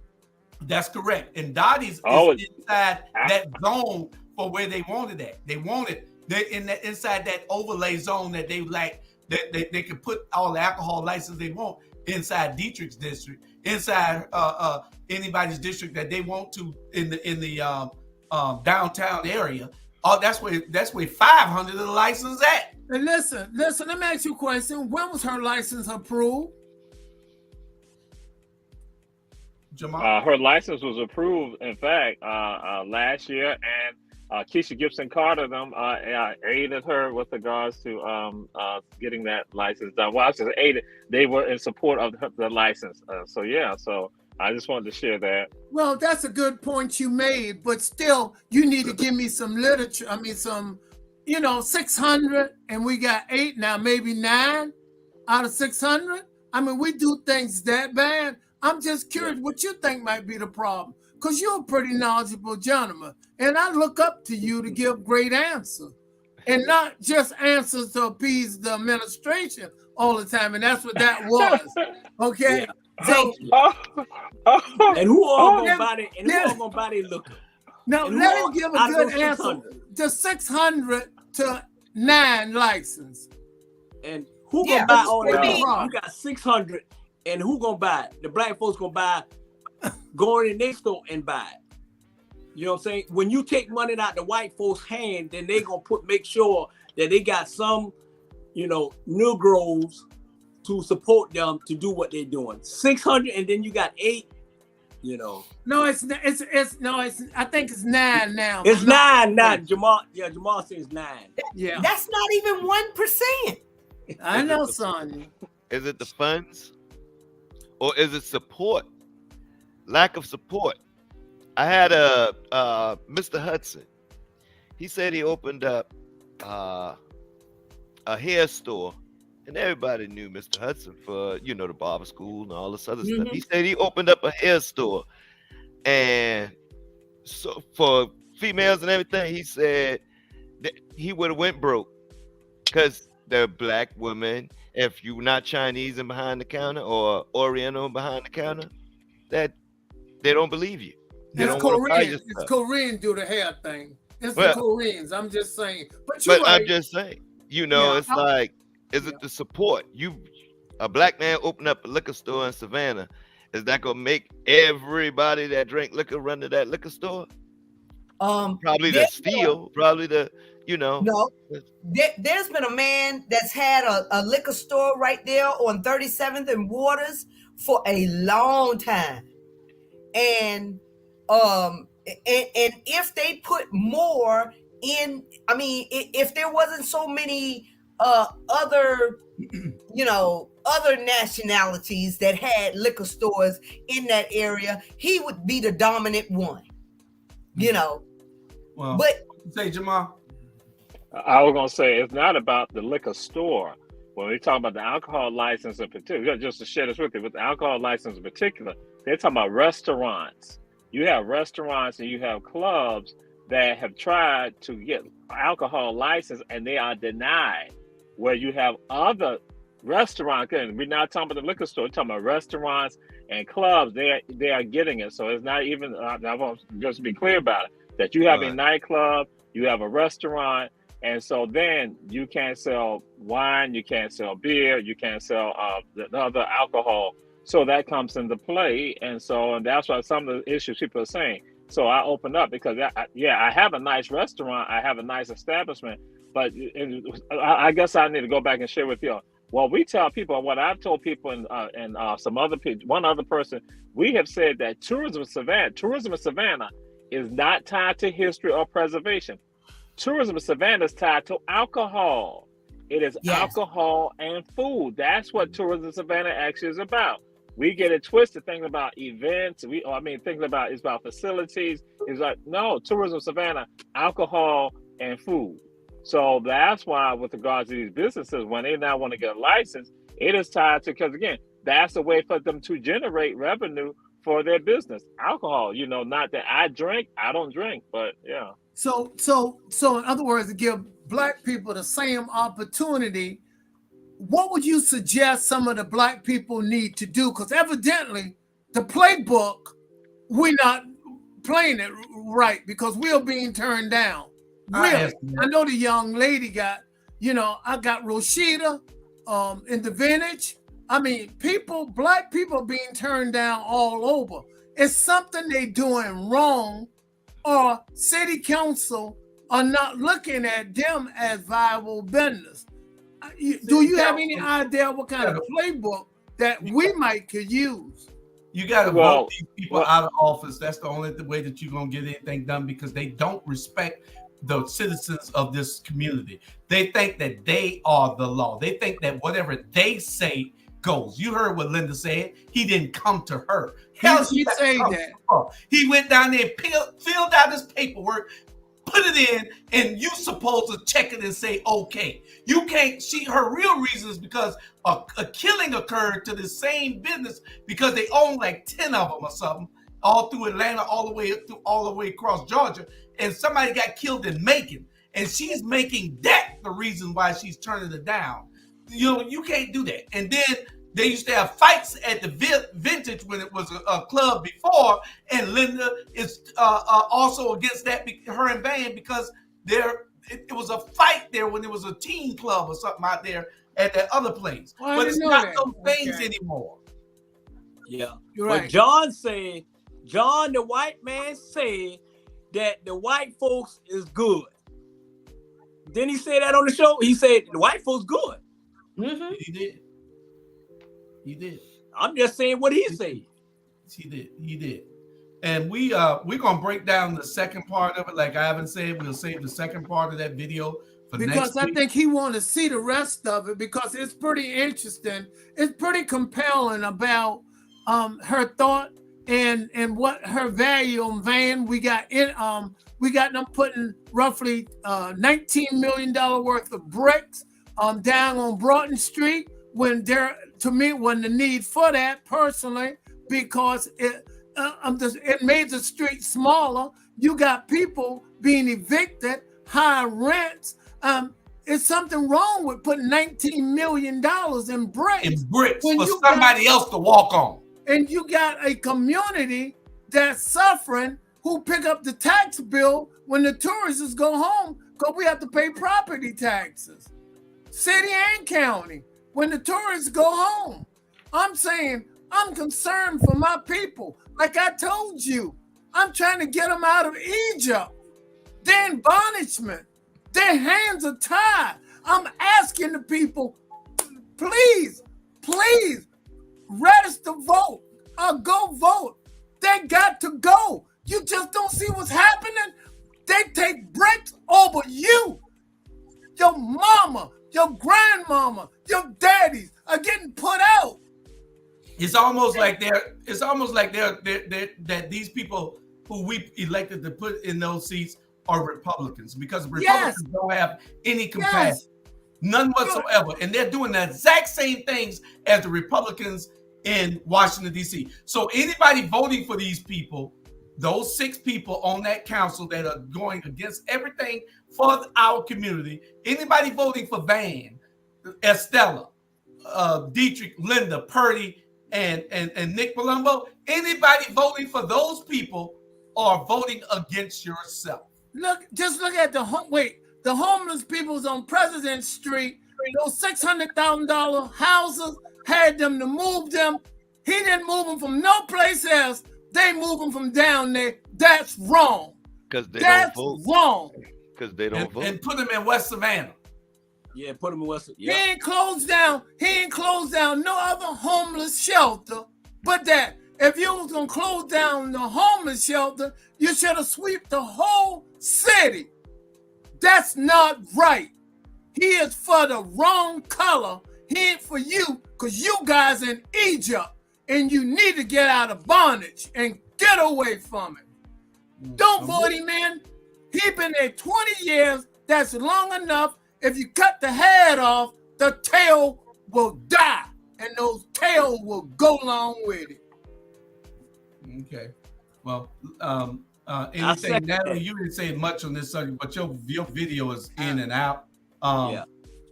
That's correct. And Dottie's is inside that zone for where they wanted that. They wanted inside that overlay zone that they like. They can put all the alcohol license they want inside Dietrich's district, inside anybody's district that they want to in the downtown area. Oh, that's where 500 of the license at. And listen, let me ask you a question. When was her license approved? Jamal? Her license was approved, in fact, last year, and Keisha Gibson Carter aided her with regards to getting that license done. Well, I just aided. They were in support of the license. So I just wanted to share that. Well, that's a good point you made, but still, you need to give me some literature. I mean, 600, and we got 8 now, maybe 9 out of 600. I mean, we do things that bad. I'm just curious what you think might be the problem, because you're a pretty knowledgeable gentleman, and I look up to you to give great answers, and not just answers to appease the administration all the time, and that's what that was. Okay. Yeah. So, and who all gonna buy it? And who all gonna buy it? Look. Now let him give a good answer. The 600 to 9 license. And who gonna buy all that? You got 600, and who gonna buy it? The black folks gonna buy it, go in the next store and buy it. You know what I'm saying? When you take money out the white folks' hand, then they gonna make sure that they got some, Negroes to support them to do what they're doing. 600, and then you got 8. No, it's I think it's 9 now. It's 9 now. Jamal says 9. Yeah, that's not even 1%. I know, Sonya. Is it the funds, or is it support? Lack of support. I had Mr. Hudson. He said he opened up a hair store, and everybody knew Mr. Hudson for the barber school and all this other stuff. He said he opened up a hair store, and so for females and everything, he said that he would have went broke because the black women, if you're not Chinese and behind the counter or Oriental behind the counter, that they don't believe you. It's Korean. It's Korean do the hair thing. It's the Koreans. I'm just saying. But I'm just saying. It's like, is it the support? A black man open up a liquor store in Savannah, is that gonna make everybody that drink liquor run to that liquor store? Probably the steel, probably the, No, there's been a man that's had a liquor store right there on 37th and Waters for a long time. And if they put more in, I mean, if there wasn't so many other nationalities that had liquor stores in that area, he would be the dominant one. Well, but say, Jamal. I was gonna say it's not about the liquor store. When we talk about the alcohol license in particular, just to share this with you, with the alcohol license in particular, they're talking about restaurants. You have restaurants and you have clubs that have tried to get alcohol license and they are denied. Where you have other restaurants, and we're not talking about the liquor store, we're talking about restaurants and clubs. They are getting it. So it's not even. I want to just be clear about it. That you have a nightclub, you have a restaurant. And so then you can't sell wine, you can't sell beer, you can't sell the other alcohol. So that comes into play. And that's why some of the issues people are saying. So I open up because, I have a nice restaurant, I have a nice establishment, but I guess I need to go back and share with you. Well, we tell people, what I've told people and some other people, one other person, we have said that tourism in Savannah is not tied to history or preservation. Tourism in Savannah is tied to alcohol. It is alcohol and food. That's what tourism in Savannah actually is about. We get it twisted thinking about events. Thinking about it's about facilities. It's like, no, tourism in Savannah, alcohol and food. So that's why with regards to these businesses, when they now want to get a license, it is tied to, because again, that's a way for them to generate revenue for their business. Alcohol, not that I don't drink, but yeah. So in other words, to give Black people the same opportunity, what would you suggest some of the Black people need to do? Because evidently the playbook, we're not playing it right because we're being turned down. Really, I know the young lady got, I got Rashida in the Vintage. I mean, Black people being turned down all over. It's something they doing wrong, or city council are not looking at them as viable business. Do you have any idea what kind of playbook that we could use? You got to vote these people out of office. That's the only way that you're going to get anything done, because they don't respect the citizens of this community. They think that they are the law. They think that whatever they say goes. You heard what Linda said. He didn't come to her. How did she say that? He went down there, filled out his paperwork, put it in, and you supposed to check it and say, okay. You can't, her real reason is because a killing occurred to the same business because they own like 10 of them or something, all through Atlanta, all the way across Georgia. And somebody got killed in Macon. And she's making that the reason why she's turning it down. You can't do that. And then they used to have fights at the Vintage when it was a club before, and Linda is also against that, her and Van, because it was a fight there when it was a teen club or something out there at that other place. Well, but it's not those things anymore. Yeah. You're right. But John, the white man, said that the white folks is good. Didn't he say that on the show? He said the white folks good. Mm-hmm. He did. I'm just saying what he said. He did. And we're gonna break down the second part of it. Like Ivan said, we'll save the second part of that video for next week. Because I think he want to see the rest of it, because it's pretty interesting. It's pretty compelling about her thought and what her value on Van. We got them putting roughly $19 million worth of bricks down on Broughton Street, when the need for that personally, because it made the street smaller. You got people being evicted, high rents. It's something wrong with putting $19 million in bricks. For somebody else to walk on. And you got a community that's suffering, who pick up the tax bill when the tourists go home, because we have to pay property taxes, city and county, when the tourists go home. I'm saying I'm concerned for my people. Like I told you, I'm trying to get them out of Egypt. They're in banishment. Their hands are tied. I'm asking the people, please, please register vote or go vote. They got to go. You just don't see what's happening. They take bricks over you. Your mama, your grandmama, your daddies are getting put out. It's almost like that these people who we elected to put in those seats are Republicans, because Republicans don't have any compassion, none whatsoever, and they're doing the exact same things as the Republicans in Washington, D.C. So anybody voting for these people, those 6 people on that council that are going against everything for our community, anybody voting for Van, Estella, Dietrich, Linda, Purdy, and Nick Palumbo, anybody voting for those people are voting against yourself. Just look at the homeless people's on President Street. Those $600,000 houses had them to move them. He didn't move them from no place else. They move them from down there. That's wrong. Because they don't vote. Wrong. Because they don't vote. And put them in West Savannah. Yeah, put them in West. He ain't closed down no other homeless shelter but that. If you was gonna close down the homeless shelter, you should have swept the whole city. That's not right. He is for the wrong color. He ain't for you, because you guys in Egypt and you need to get out of bondage and get away from it. Don't vote him in. He been there 20 years. That's long enough. If you cut the head off, the tail will die, and those tails will go along with it. Okay. Well, anything, Natalie, you didn't say much on this subject, but your video is in and out.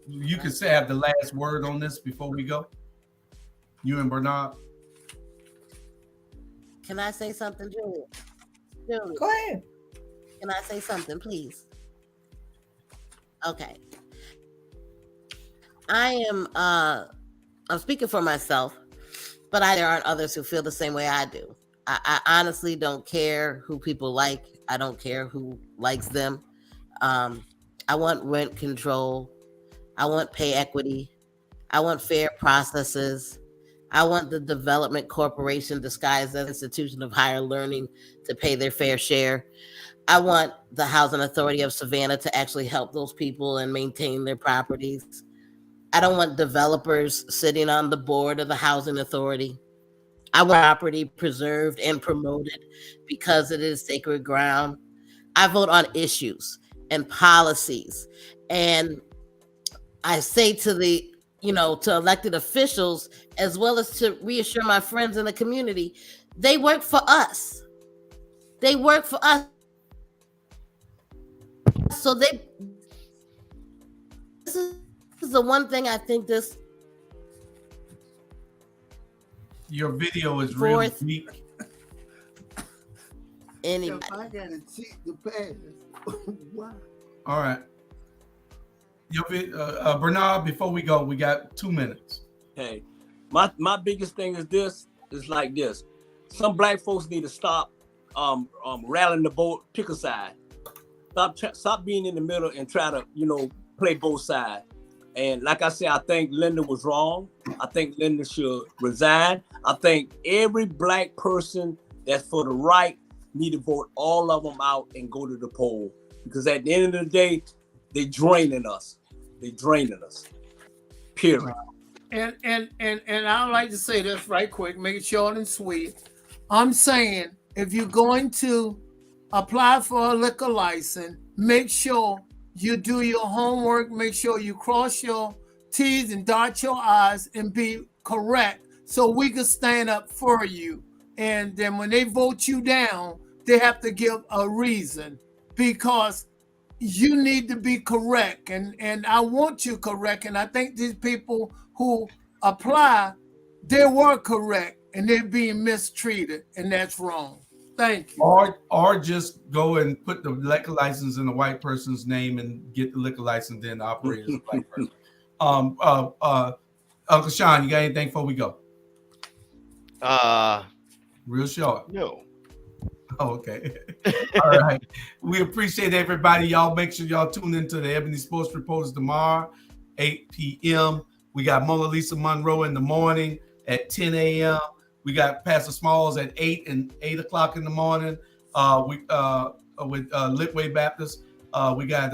You can have the last word on this before we go. You and Bernard. Can I say something, Julia? Julia? Go ahead. Can I say something, please? Okay. I'm speaking for myself, but there aren't others who feel the same way I do. I honestly don't care who people like. I don't care who likes them. I want rent control. I want pay equity. I want fair processes. I want the development corporation disguised as an institution of higher learning to pay their fair share. I want the Housing Authority of Savannah to actually help those people and maintain their properties. I don't want developers sitting on the board of the Housing Authority. I want property preserved and promoted because it is sacred ground. I vote on issues and policies. And I say to to elected officials, as well as to reassure my friends in the community, they work for us. They work for us. So this is the one thing I think this. Your video is really weak. Anyway. If I gotta cheat the pass, why? All right. Bernard, before we go, we got 2 minutes. Hey, my biggest thing is like this. Some black folks need to stop rallying the boat, pick a side. Stop being in the middle and try to, play both sides. And like I said, I think Linda was wrong. I think Linda should resign. I think every black person that's for the right need to vote all of them out and go to the poll. Because at the end of the day, they're draining us. They're draining us. Period. And I'd like to say this right quick, make it short and sweet. I'm saying if you're going to apply for a liquor license, make sure you do your homework, make sure you cross your T's and dot your I's and be correct so we can stand up for you. And then when they vote you down, they have to give a reason, because you need to be correct. And I want you correct. And I think these people who apply, they were correct and they're being mistreated, and that's wrong. Thank you. Or just go and put the liquor license in the white person's name and get the liquor license, then operate as a black person. Uncle Sean, you got anything before we go? Real short. No. Okay. All right. We appreciate everybody. Y'all make sure y'all tune into the Ebony Sports Reporters tomorrow, 8 p.m. We got Mona Lisa Monroe in the morning at 10 a.m. We got Pastor Smalls at 8 and 8 o'clock in the morning. With Litway Baptist. We got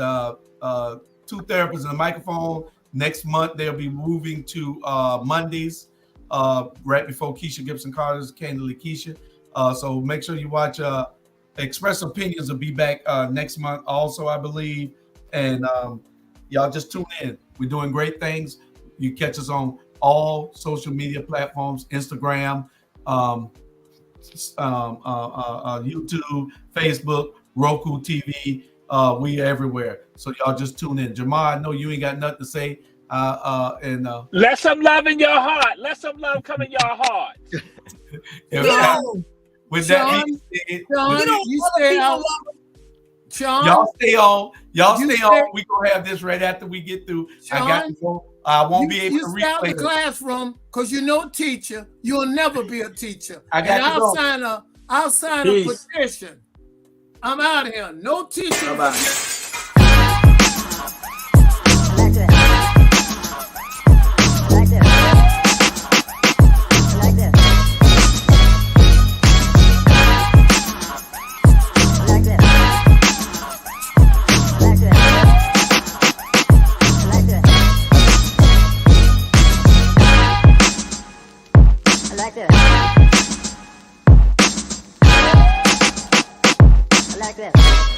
2 therapists and a microphone. Next month, they'll be moving to Mondays, right before Keisha Gibson Carter's Candidly Keisha. So make sure you watch Express Opinions will be back next month also, I believe. And y'all just tune in. We're doing great things. You catch us on all social media platforms, Instagram, YouTube, Facebook, Roku TV. We everywhere. So y'all just tune in. Jamal, I know you ain't got nothing to say. Let some love in your heart. Let some love come in your heart. With that, you stay out. Sean, y'all stay on. We gonna have this right after we get through. Sean, I got to go. I won't be able to replay. You stay out the classroom because you're no teacher. You'll never be a teacher. I'll sign a petition. I'm out of here. No teacher. Bye-bye. like that.